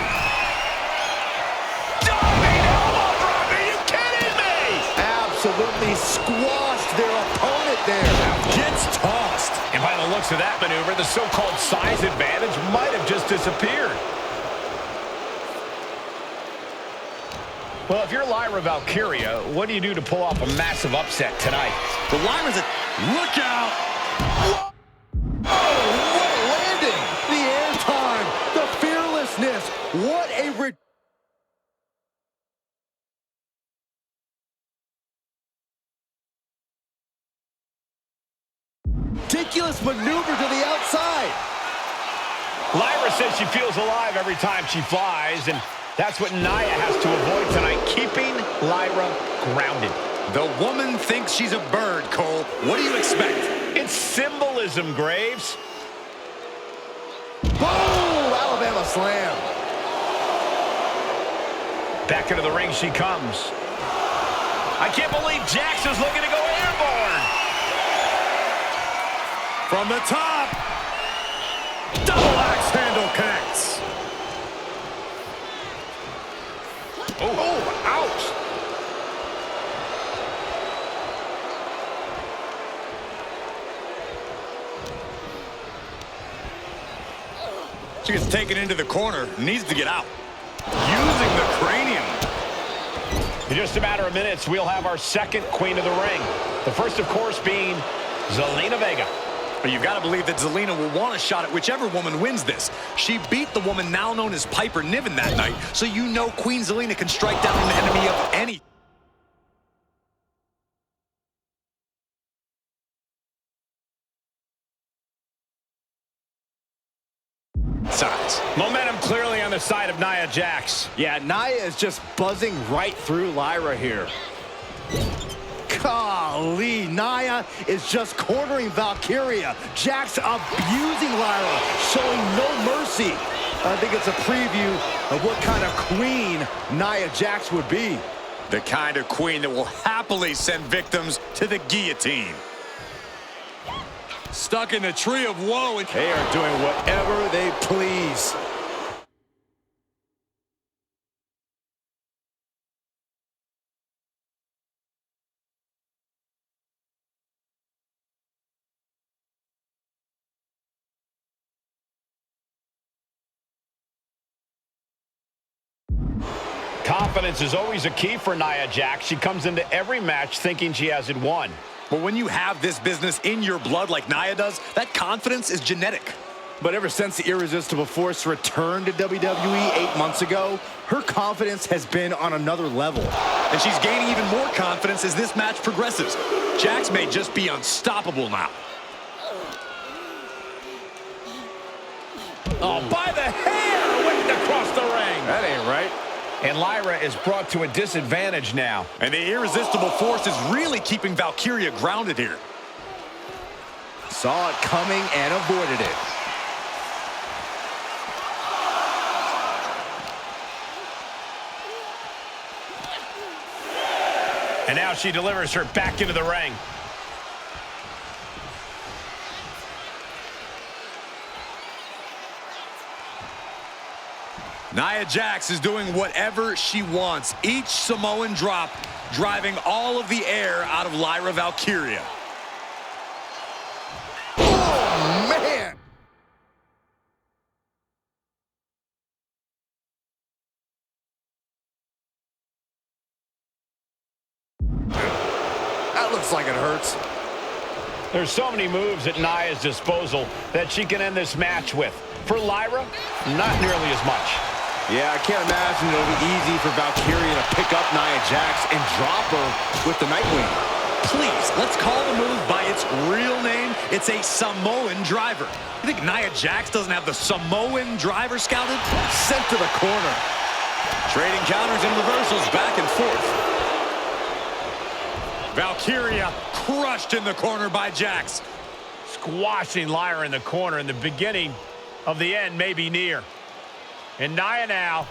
Diving elbow drop, are you kidding me? Absolutely squashed their opponent there. Gets tossed. And by the looks of that maneuver, the so-called size advantage might have just disappeared. Well, if you're Lyra Valkyria, what do you do to pull off a massive upset tonight? The Lyra's a... Look out! Oh, what a landing! The air time, the fearlessness. What a ridiculous maneuver to the outside. Lyra says she feels alive every time she flies, and that's what Nia has to avoid tonight, keeping Lyra grounded. The woman thinks she's a bird, Cole. What do you expect? It's symbolism, Graves. Boom! Alabama slam. Back into the ring she comes. I can't believe Jax is looking to go airborne. From the top. Double axe handle connects. Oh, ouch. She gets taken into the corner, needs to get out. Using the cranium. In just a matter of minutes, we'll have our second Queen of the Ring. The first, of course, being Zelina Vega. But you've got to believe that Zelina will want a shot at whichever woman wins this. She beat the woman now known as Piper Niven that night, so you know Queen Zelina can strike down an enemy of any size. Momentum clearly on the side of Nia Jax. Yeah, Nia is just buzzing right through Lyra here. Golly, Nia is just cornering Valkyria. Jax abusing Lyra, showing no mercy. I think it's a preview of what kind of queen Nia Jax would be. The kind of queen that will happily send victims to the guillotine. Stuck in the tree of woe. They are doing whatever they please. Confidence is always a key for Nia Jax. She comes into every match thinking she has it won. But when you have this business in your blood like Nia does, that confidence is genetic. But ever since the Irresistible Force returned to WWE 8 months ago, her confidence has been on another level. And she's gaining even more confidence as this match progresses. Jax may just be unstoppable now. Oh, by the hair, whipped across the ring. That ain't right. And Lyra is brought to a disadvantage now. And the Irresistible Force is really keeping Valkyria grounded here. Saw it coming and avoided it. And now she delivers her back into the ring. Nia Jax is doing whatever she wants. Each Samoan drop driving all of the air out of Lyra Valkyria. Oh, man! That looks like it hurts. There's so many moves at Nia's disposal that she can end this match with. For Lyra, not nearly as much. Yeah, I can't imagine it'll be easy for Valkyria to pick up Nia Jax and drop her with the Nightwing. Please, let's call the move by its real name. It's a Samoan driver. You think Nia Jax doesn't have the Samoan driver scouted? Sent to the corner. Trading counters and reversals back and forth. Valkyria crushed in the corner by Jax. Squashing Lyra in the corner, and the beginning of the end may be near. And Nia now,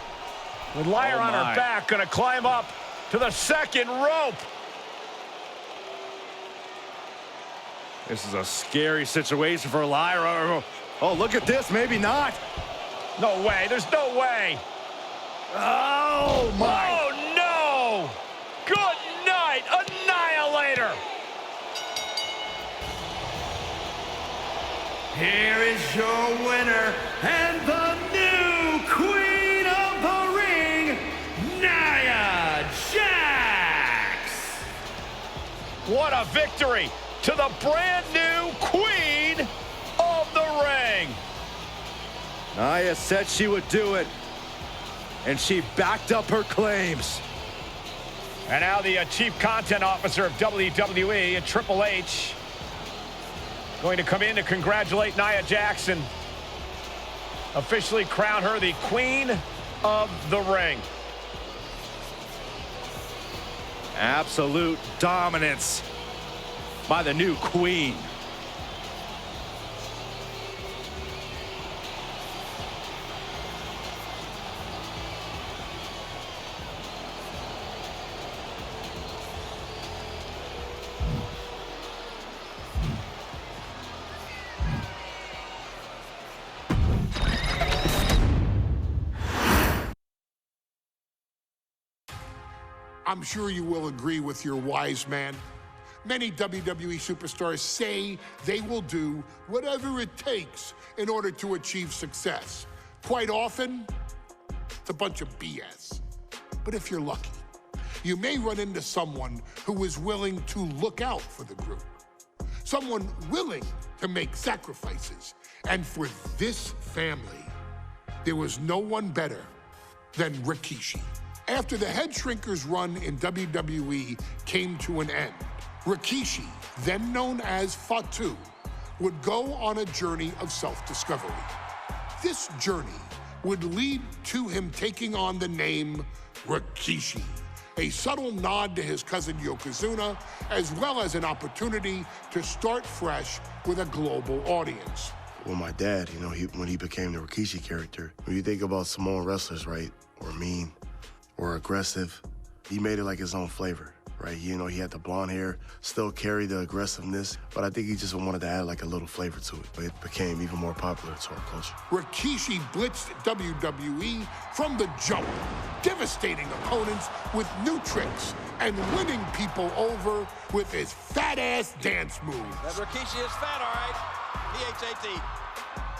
with Lyra on her back, going to climb up to the second rope. This is a scary situation for Lyra. Oh, look at this. Maybe not. No way. There's no way. Oh, my. Oh, no. Good night. Annihilator. Here is your winner and the new Queen of the Ring, Nia Jax. What a victory to the brand new Queen of the Ring. Nia said she would do it, and she backed up her claims. And now the Chief Content Officer of WWE, Triple H, going to come in to congratulate Nia Jax and officially crown her the Queen of the Ring. Absolute dominance by the new Queen. I'm sure you will agree with your wise man. Many WWE superstars say they will do whatever it takes in order to achieve success. Quite often, it's a bunch of BS. But if you're lucky, you may run into someone who is willing to look out for the group. Someone willing to make sacrifices. And for this family, there was no one better than Rikishi. After the Headshrinkers run in WWE came to an end, Rikishi, then known as Fatu, would go on a journey of self-discovery. This journey would lead to him taking on the name Rikishi, a subtle nod to his cousin Yokozuna, as well as an opportunity to start fresh with a global audience. Well, my dad, you know, when he became the Rikishi character, when you think about Samoan wrestlers, right, or mean, or aggressive, he made it like his own flavor, right? You know, he had the blonde hair, still carried the aggressiveness, but I think he just wanted to add like a little flavor to it. But it became even more popular to our culture. Rikishi blitzed WWE from the jump, devastating opponents with new tricks and winning people over with his fat-ass dance moves. That Rikishi is fat, all right. P-H-A-T.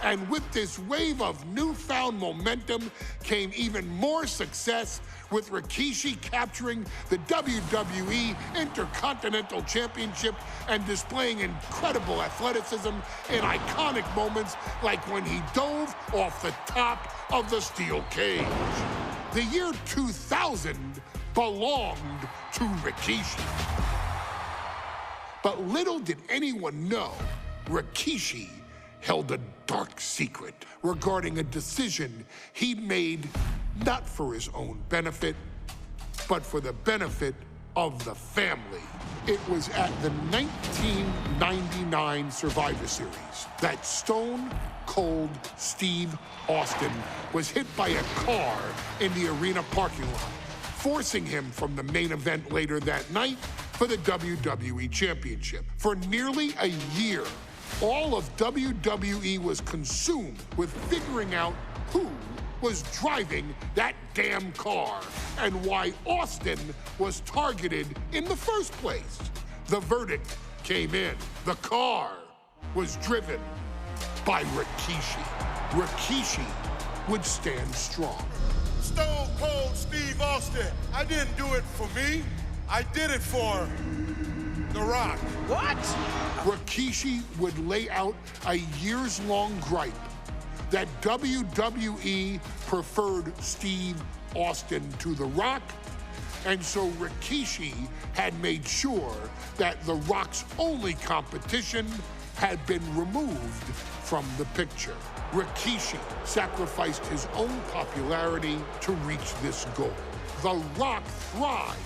And with this wave of newfound momentum came even more success, with Rikishi capturing the WWE Intercontinental Championship and displaying incredible athleticism in iconic moments like when he dove off the top of the steel cage. The year 2000 belonged to Rikishi. But little did anyone know, Rikishi held a dark secret regarding a decision he'd made not for his own benefit, but for the benefit of the family. It was at the 1999 Survivor Series that Stone Cold Steve Austin was hit by a car in the arena parking lot, forcing him from the main event later that night for the WWE Championship. For nearly a year, all of WWE was consumed with figuring out who was driving that damn car and why Austin was targeted in the first place. The verdict came in. The car was driven by Rikishi. Rikishi would stand strong. Stone Cold Steve Austin. I didn't do it for me. I did it for The Rock. What? Rikishi would lay out a years-long gripe that WWE preferred Steve Austin to The Rock, and so Rikishi had made sure that The Rock's only competition had been removed from the picture. Rikishi sacrificed his own popularity to reach this goal. The Rock thrived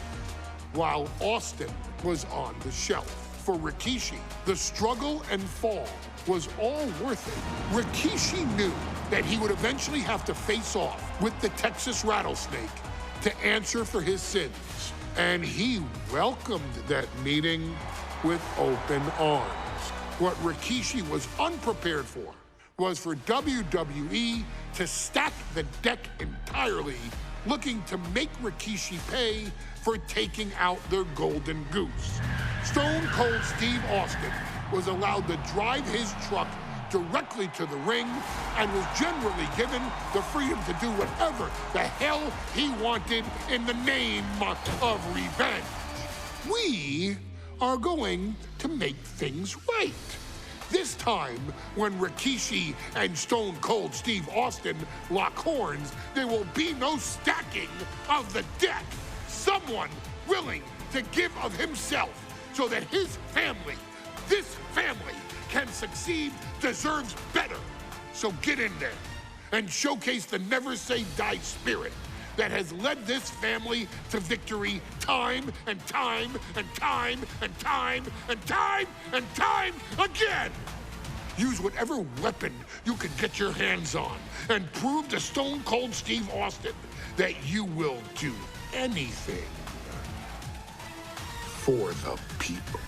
while Austin was on the shelf. For Rikishi, the struggle and fall was all worth it. Rikishi knew that he would eventually have to face off with the Texas Rattlesnake to answer for his sins, and he welcomed that meeting with open arms. What Rikishi was unprepared for was for WWE to stack the deck entirely, looking to make Rikishi pay for taking out their golden goose. Stone Cold Steve Austin was allowed to drive his truck directly to the ring and was generally given the freedom to do whatever the hell he wanted in the name of revenge. We are going to make things right. This time, when Rikishi and Stone Cold Steve Austin lock horns, there will be no stacking of the deck. Someone willing to give of himself so that his family, this family, can succeed, deserves better. So get in there and showcase the never say die spirit that has led this family to victory time and time and time and time and time and time again. Use whatever weapon you can get your hands on and prove to Stone Cold Steve Austin that you will do anything for the people.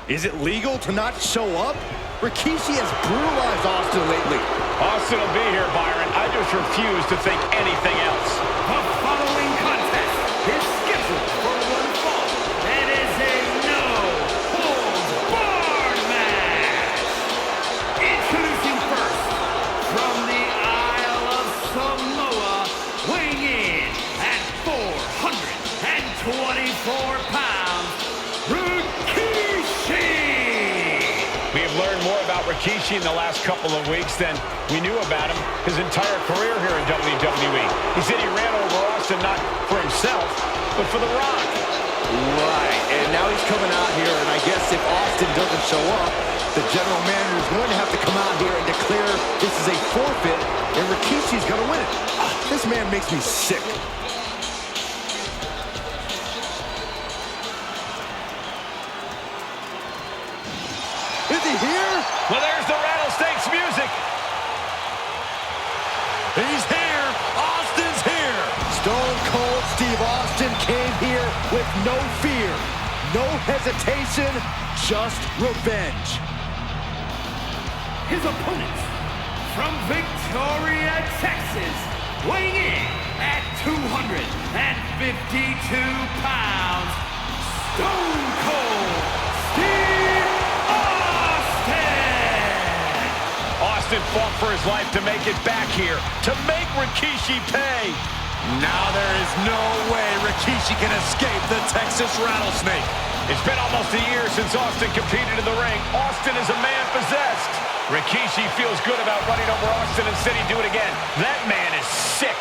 Is it legal to not show up? Rikishi has brutalized Austin lately. Austin will be here, Byron. I just refuse to think anything else. The following contest is scheduled for one fall. It is a no-holds-barred match. Introducing first, from the Isle of Samoa, weighing in at 424 pounds, Rikishi! We have learned more about Rikishi in the last couple of weeks than we knew about him his entire career here in WWE. He said he ran over Austin not for himself, but for The Rock. Right, and now he's coming out here, and I guess if Austin doesn't show up, the general manager is going to have to come out here and declare this is a forfeit, and Rikishi's going to win it. This man makes me sick. Is he here? Well, there's the Rattlesnake's music. He's here. Austin's here. Stone Cold Steve Austin came here with no fear, no hesitation, just revenge. His opponents, from Victoria, Texas, weighing in at 252 pounds, Stone Cold Steve Austin fought for his life to make it back here, to make Rikishi pay. Now there is no way Rikishi can escape the Texas Rattlesnake. It's been almost a year since Austin competed in the ring. Austin is a man possessed. Rikishi feels good about running over Austin and said he'd do it again. That man is sick.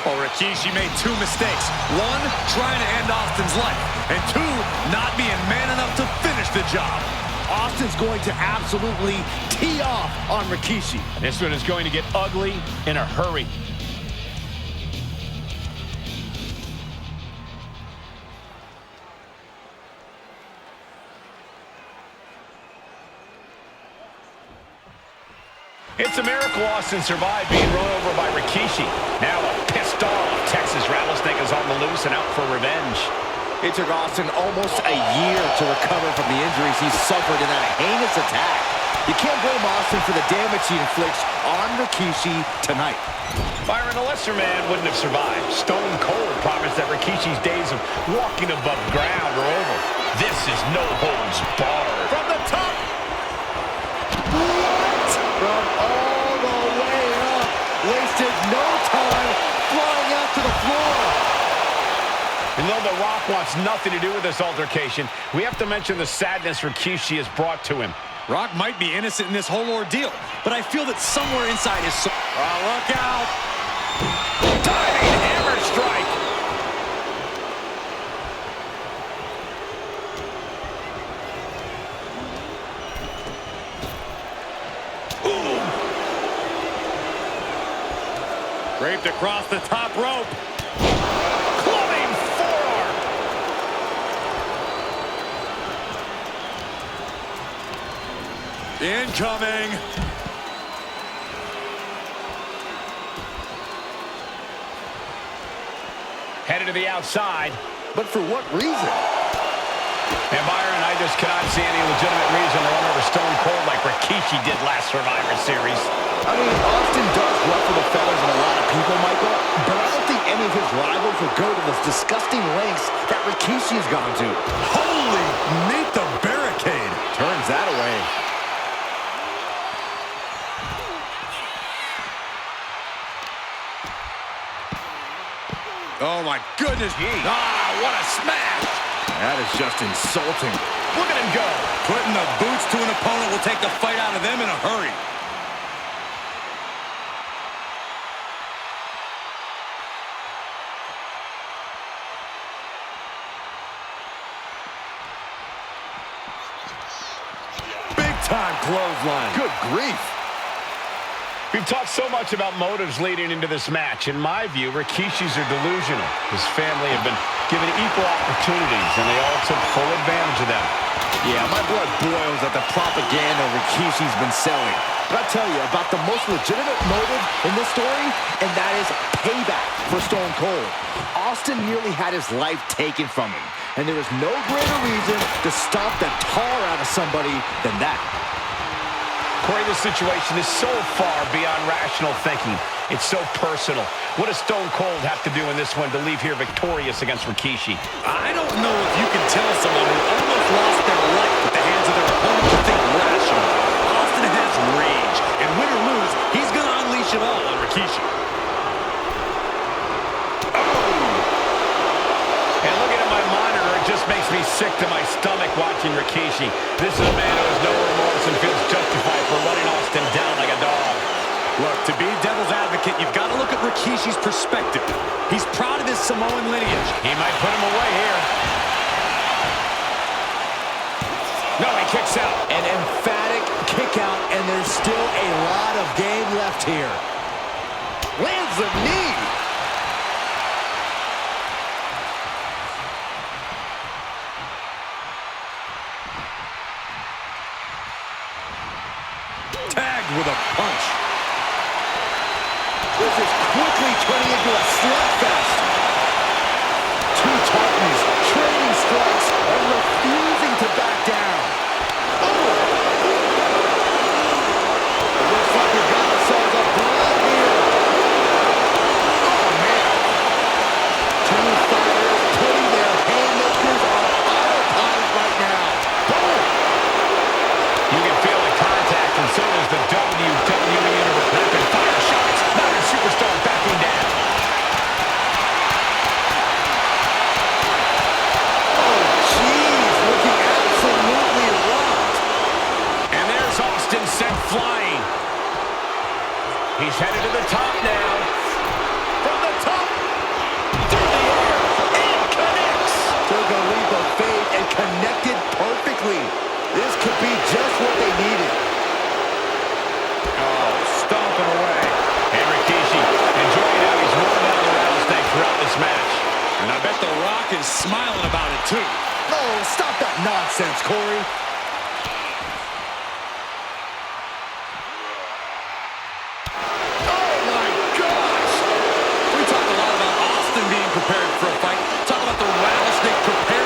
Well, Rikishi made two mistakes. One, trying to end Austin's life. And two, not being man enough to finish the job. Austin's going to absolutely tee off on Rikishi. This one is going to get ugly in a hurry. It's a miracle Austin survived being run over by Rikishi. Now a pissed off Texas Rattlesnake is on the loose and out for revenge. It took Austin almost a year to recover from the injuries he suffered in that heinous attack. You can't blame Austin for the damage he inflicts on Rikishi tonight. Byron, a lesser man wouldn't have survived. Stone Cold promised that Rikishi's days of walking above ground are over. This is no holds barred. From the top! What? From all the way up. Wasted no time flying out to the floor. And though The Rock wants nothing to do with this altercation, we have to mention the sadness Rikishi has brought to him. Rock might be innocent in this whole ordeal, but I feel that somewhere inside his soul... Oh, look out! Diving hammer strike! Ooh! Draped across the top rope. Clubbing forearm! Incoming! Headed to the outside. But for what reason? And Byron, I just cannot see any legitimate reason to run over Stone Cold like Rikishi did last Survivor Series. I mean, Austin does ruffle the feathers of a lot of people, Michael, but I don't think any of his rivals would go to the disgusting lengths that Rikishi has gone to. Holy, meet the barricade! Turns that away. Oh my goodness! Ah, what a smash! That is just insulting. Look at him go! Putting the boots to an opponent will take the fight out of them in a hurry. Big time clothesline. Good grief. We've talked so much about motives leading into this match. In my view, Rikishi's are delusional. His family have been given equal opportunities, and they all took full advantage of them. Yeah, my blood boils at the propaganda Rikishi's been selling. But I'll tell you about the most legitimate motive in this story, and that is payback for Stone Cold. Austin nearly had his life taken from him, and there is no greater reason to stomp the tar out of somebody than that. Corey, this situation is so far beyond rational thinking. It's so personal. What does Stone Cold have to do in this one to leave here victorious against Rikishi? I don't know if you can tell someone who almost lost their life at the hands of their opponent to think rationally. Austin has rage, and win or lose, he's going to unleash it all on Rikishi. And looking at my monitor, it just makes me sick to my stomach watching Rikishi. This is a man who has no remorse and feels justified for running Austin down like a dog. Look, to be devil's advocate, you've got to look at Rikishi's perspective. He's proud of his Samoan lineage. He might put him away here. No, he kicks out. An emphatic kick out, and there's still a lot of game left here. Lands a knee. Tagged with a punch. This is quickly turning into a slugfest. Two Titans trading strikes and refusing to back down. Oh! It looks like we've got ourselves a brawl here. Oh, man. Two fighters putting their haymakers on autopilot right now. Boom! You can feel the contact, and so does the WWE Universe. Rapid fire shots. Modern superstar backing down. Oh, jeez. Looking absolutely rocked. And there's Austin sent flying. He's headed to the top now. From the top. Through the air. And connects. Took a leap of faith and connected perfectly. This could be just what they needed. Oh, stomping away. And Rikishi enjoying how he's worn down the rattlesnake throughout this match. And I bet The Rock is smiling about it, too. Oh, stop that nonsense, Corey. Oh, my gosh! We talk a lot about Austin being prepared for a fight. Talk about the rattlesnake prepared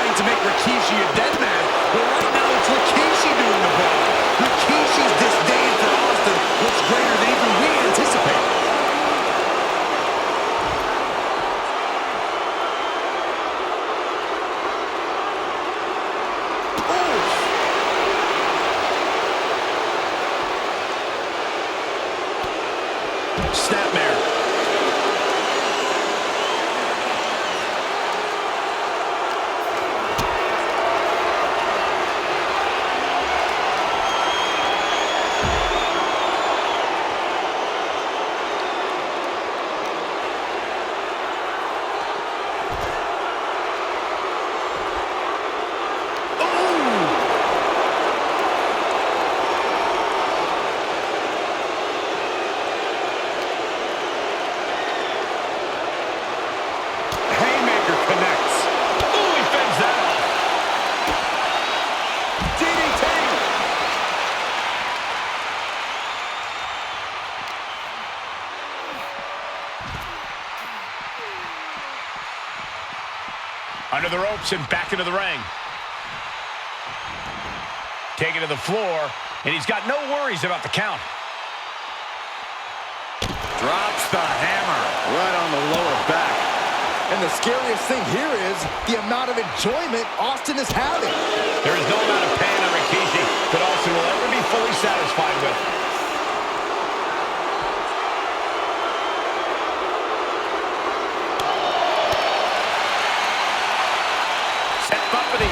Under the ropes and back into the ring. Taken to the floor, and he's got no worries about the count. Drops the hammer right on the lower back. And the scariest thing here is the amount of enjoyment Austin is having. There is no amount of pain on Rikishi that Austin will ever be fully satisfied with. Set up for the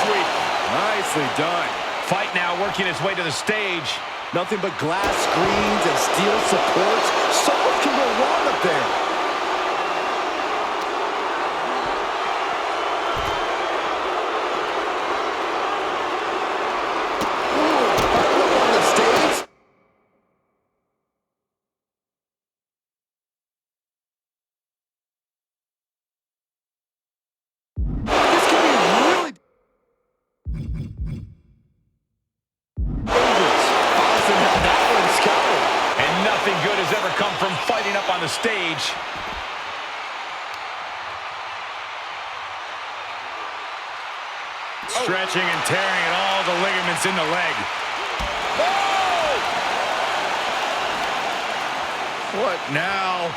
sweep. Nicely done. Fight now working its way to the stage. Nothing but glass screens and steel supports. So much can go wrong up there. On the stage. This could be really And nothing good has ever come from fighting up on the stage. Stretching and tearing at all the ligaments in the leg. What now?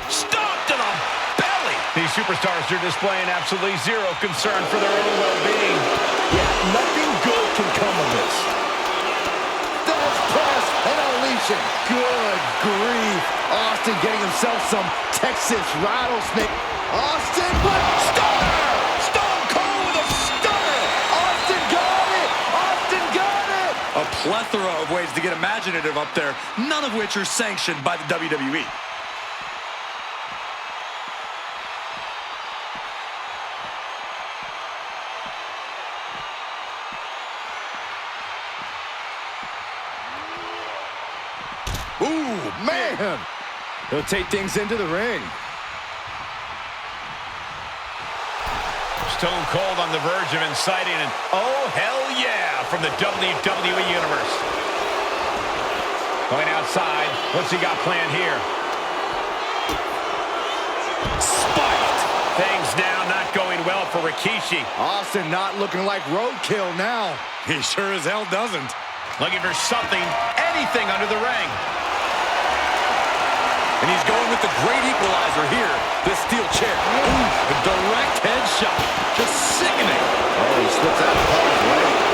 Stop to the belly! These superstars are displaying absolutely zero concern for their own well-being. Yeah, nothing good can come of this. That's press and unleashing. Good grief. Austin getting himself some Texas Rattlesnake. Austin with stunner! Stone Cold with a stunner! Austin got it! Austin got it! A plethora of ways to get imaginative up there, none of which are sanctioned by the WWE. Ooh, man! He'll take things into the ring. Stone Cold on the verge of inciting an oh, hell yeah, from the WWE Universe. Going outside. What's he got planned here? Spiked. Things now not going well for Rikishi. Austin not looking like roadkill now. He sure as hell doesn't. Looking for something, anything under the ring. And he's going with the great equalizer here. This steel chair. Ooh, a direct headshot. Just sickening. Oh, he slips out of harm's way.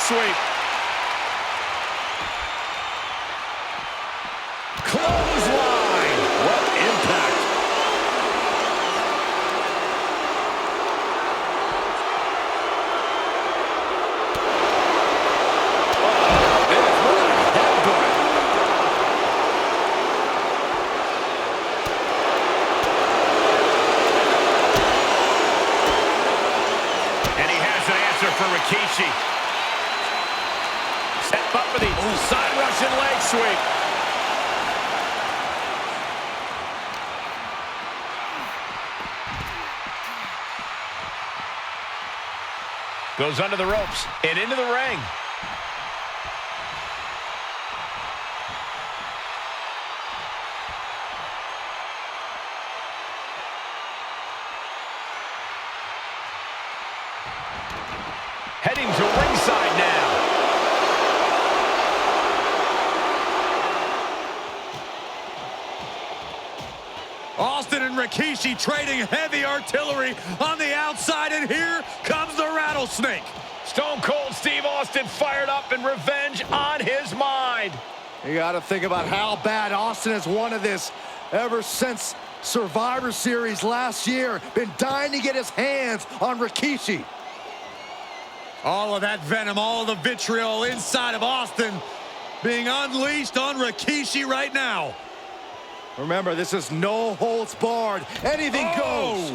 sweep. Clothesline. What impact. Set up for the side Russian leg sweep. Goes under the ropes and into the ring. Heading to ringside now. Austin and Rikishi trading heavy artillery on the outside, and here comes the Rattlesnake. Stone Cold Steve Austin fired up and revenge on his mind. You got to think about how bad Austin has wanted this ever since Survivor Series last year. Been dying to get his hands on Rikishi. All of that venom, all of the vitriol inside of Austin being unleashed on Rikishi right now. Remember, this is no holds barred. Anything goes.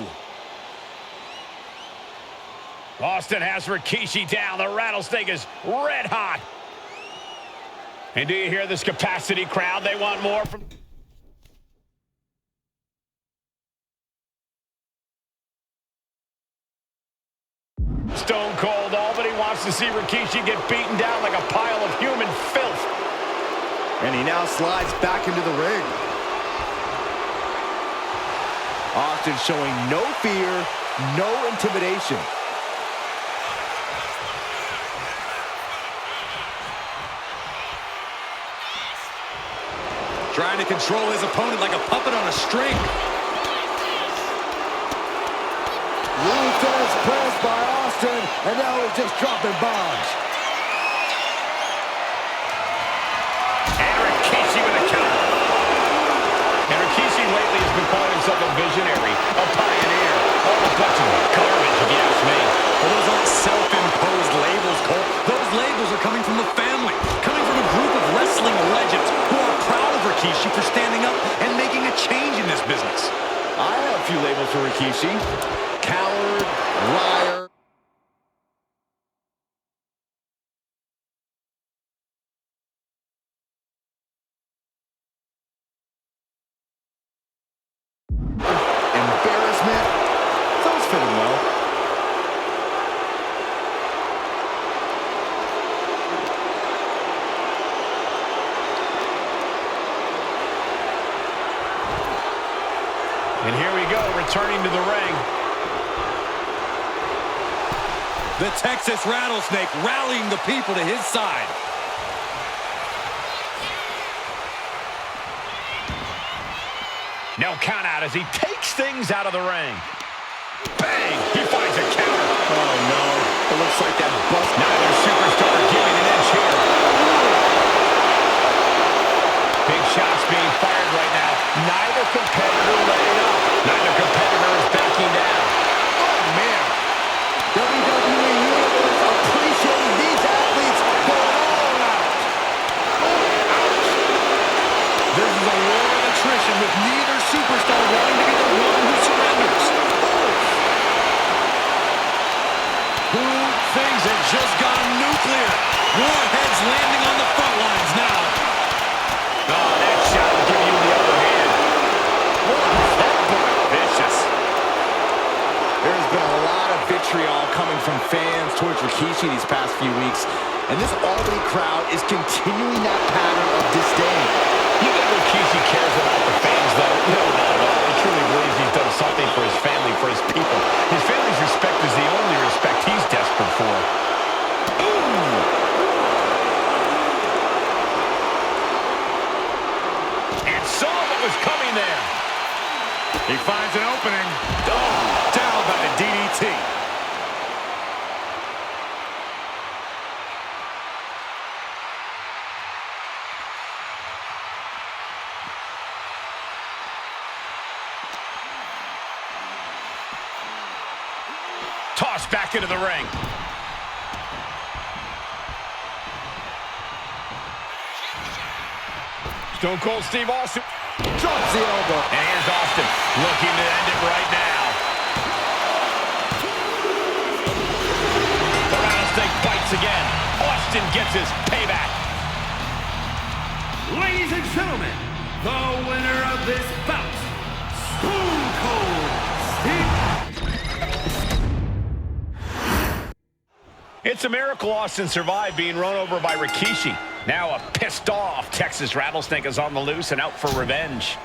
Austin has Rikishi down. The Rattlesnake is red hot. And do you hear this capacity crowd? They want more from... Stone Cold, all but he wants to see Rikishi get beaten down like a pile of human filth. And he now slides back into the ring. Austin showing no fear, no intimidation. Trying to control his opponent like a puppet on a string. Ruthless press by Austin, and now he's just dropping bombs. And Rikishi with a counter. And Rikishi lately has been calling himself a visionary, a pioneer, a bunch of garbage, if you ask me. Well, those aren't self-imposed labels, Cole. Those labels are coming from the family, coming from a group of wrestling legends who are proud of Rikishi for standing up and making a change in this business. I have a few labels for Rikishi. Coward, liar. Embarrassment. Those fit him well. And here we go, returning to the ring. The Texas Rattlesnake rallying the people to his side. No count out as he takes things out of the ring. Bang! He finds a counter. Oh no, it looks like that bust. Neither superstar giving an inch here. Big shots being fired right now. Neither competitor letting up. Neither competitor is backing down. Oh man. WWE Universe appreciating these athletes going all out. This is a war of attrition with neither superstar wanting to be the one who surrenders. Things have just gone nuclear. Warheads landing on the front lines now. Oh, that shot will give you the upper hand. Vicious. There's been a lot of vitriol coming from fans towards Rikishi these past few weeks, and this Albany crowd is continuing that pattern of disdain. You think Rikishi cares about the fans, though? No, not at all. He truly believes he's done something for his family, for his people. His family's respect is the only respect he's desperate for. And saw what was coming there. He finds an opening. Oh, down by the DDT. Tossed back into the ring. Stone Cold Steve Austin drops the elbow. And here's Austin looking to end it right now. The Rattlesnake bites again. Austin Austin gets his payback. Ladies and gentlemen, the winner of this bout, Stone Cold Steve. It's a miracle Austin survived being run over by Rikishi. Now a pissed off Texas Rattlesnake is on the loose and out for revenge.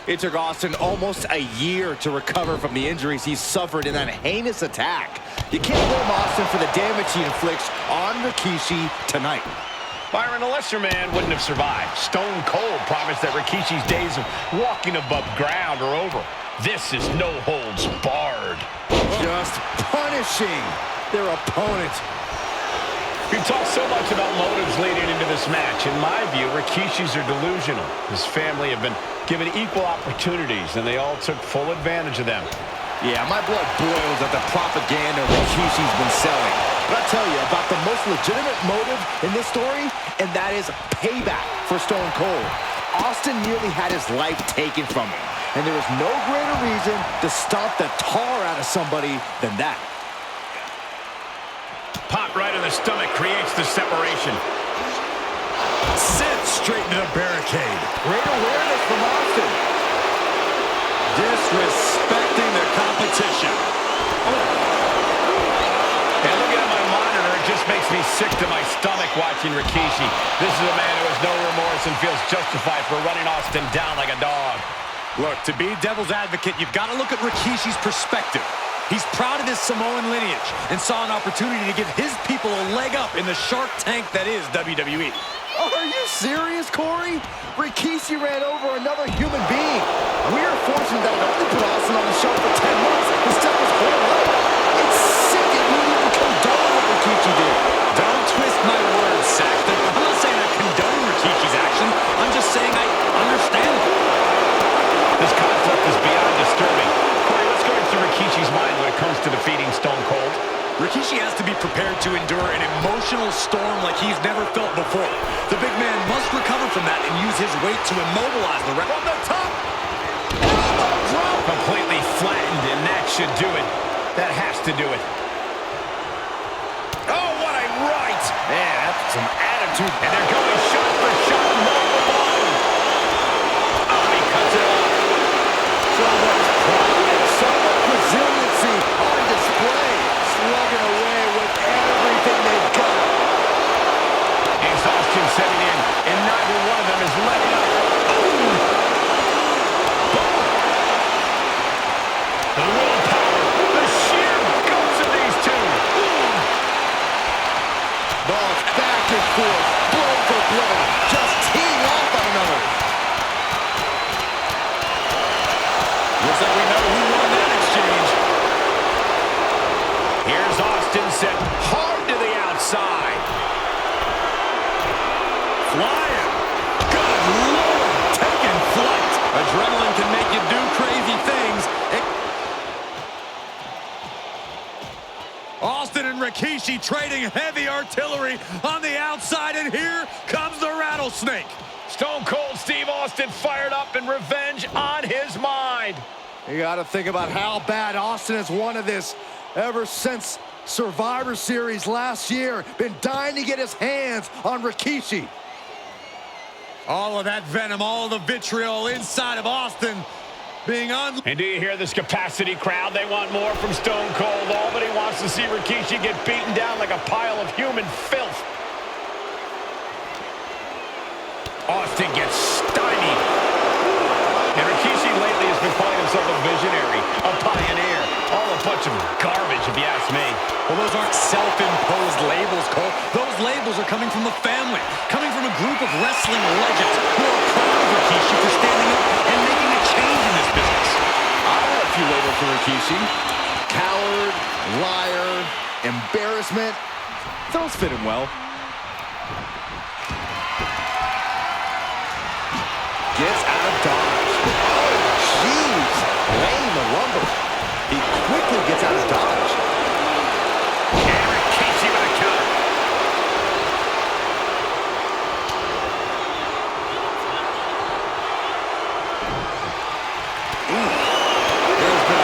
It took Austin almost a year to recover from the injuries he suffered in that heinous attack. You can't blame Austin for the damage he inflicts on Rikishi tonight. Byron, a lesser man wouldn't have survived. Stone Cold promised that Rikishi's days of walking above ground are over. This is no holds barred. Just punishing their opponent. We've talked so much about motives leading into this match. In my view, Rikishi's are delusional. His family have been given equal opportunities, and they all took full advantage of them. Yeah, my blood boils at the propaganda Rikishi's been selling. But I'll tell you about the most legitimate motive in this story, and that is payback for Stone Cold. Austin nearly had his life taken from him, and there is no greater reason to stomp the tar out of somebody than that. Pop right in the stomach creates the separation. Sent straight into the barricade. Great awareness from Austin. Disrespecting the competition. And looking at my monitor, it just makes me sick to my stomach watching Rikishi. This is a man who has no remorse and feels justified for running Austin down like a dog. Look, to be devil's advocate, you've got to look at Rikishi's perspective. He's proud of his Samoan lineage and saw an opportunity to give his people a leg up in the shark tank that is WWE. Are you serious, Corey? Rikishi ran over another human being. We are fortunate that it only put Austin on the show for 10 months instead of his whole life. It's sick that you even condone what Rikishi did. Don't twist my words, Saxton. I'm not saying I condone Rikishi's action. I'm just saying I understand it. This conflict is beyond disturbing. Corey, let's go into Rikishi's mind when it comes to defeating Stone Cold. Rikishi has to be prepared to endure an emotional storm like he's never felt before. The big man must recover from that and use his weight to immobilize the ref. From the top. Drop completely flattened, and that should do it. That has to do it. Oh, what a right! Man, that's some attitude. And they're going shot for shot, one for one. Oh, he cuts it off. So much pride and so much resiliency on display. Slugging away with everything they've got. Exhaustion setting in, and neither one of them is letting up. The willpower, the sheer guts of these two. Balls back and forth, blow for blow, just teeing off on another. Looks like we know who won that exchange. Here's Austin set hard to the outside. Flying. Good Lord. Taking flight. Adrenaline can make you do crazy things. Austin and Rikishi trading heavy artillery on the outside, and here comes the Rattlesnake. Stone Cold Steve Austin fired up and revenge on his mind. You got to think about how bad Austin has wanted this ever since Survivor Series last year. Been dying to get his hands on Rikishi. All of that venom, all the vitriol inside of Austin being on. And do you hear this capacity crowd? They want more from Stone Cold. Albany wants to see Rikishi get beaten down like a pile of human filth. Austin gets stymied. And Rikishi lately has been calling himself a visionary, a pioneer. All a bunch of garbage, if you ask me. Well, those aren't self-imposed labels, Cole. Those labels are coming from the family, coming from a group of wrestling legends who are proud of Rikishi for standing up and making a change in this business. I have a few labels for Rikishi. Coward, liar, embarrassment. Those fit him well. Gets out of dodge.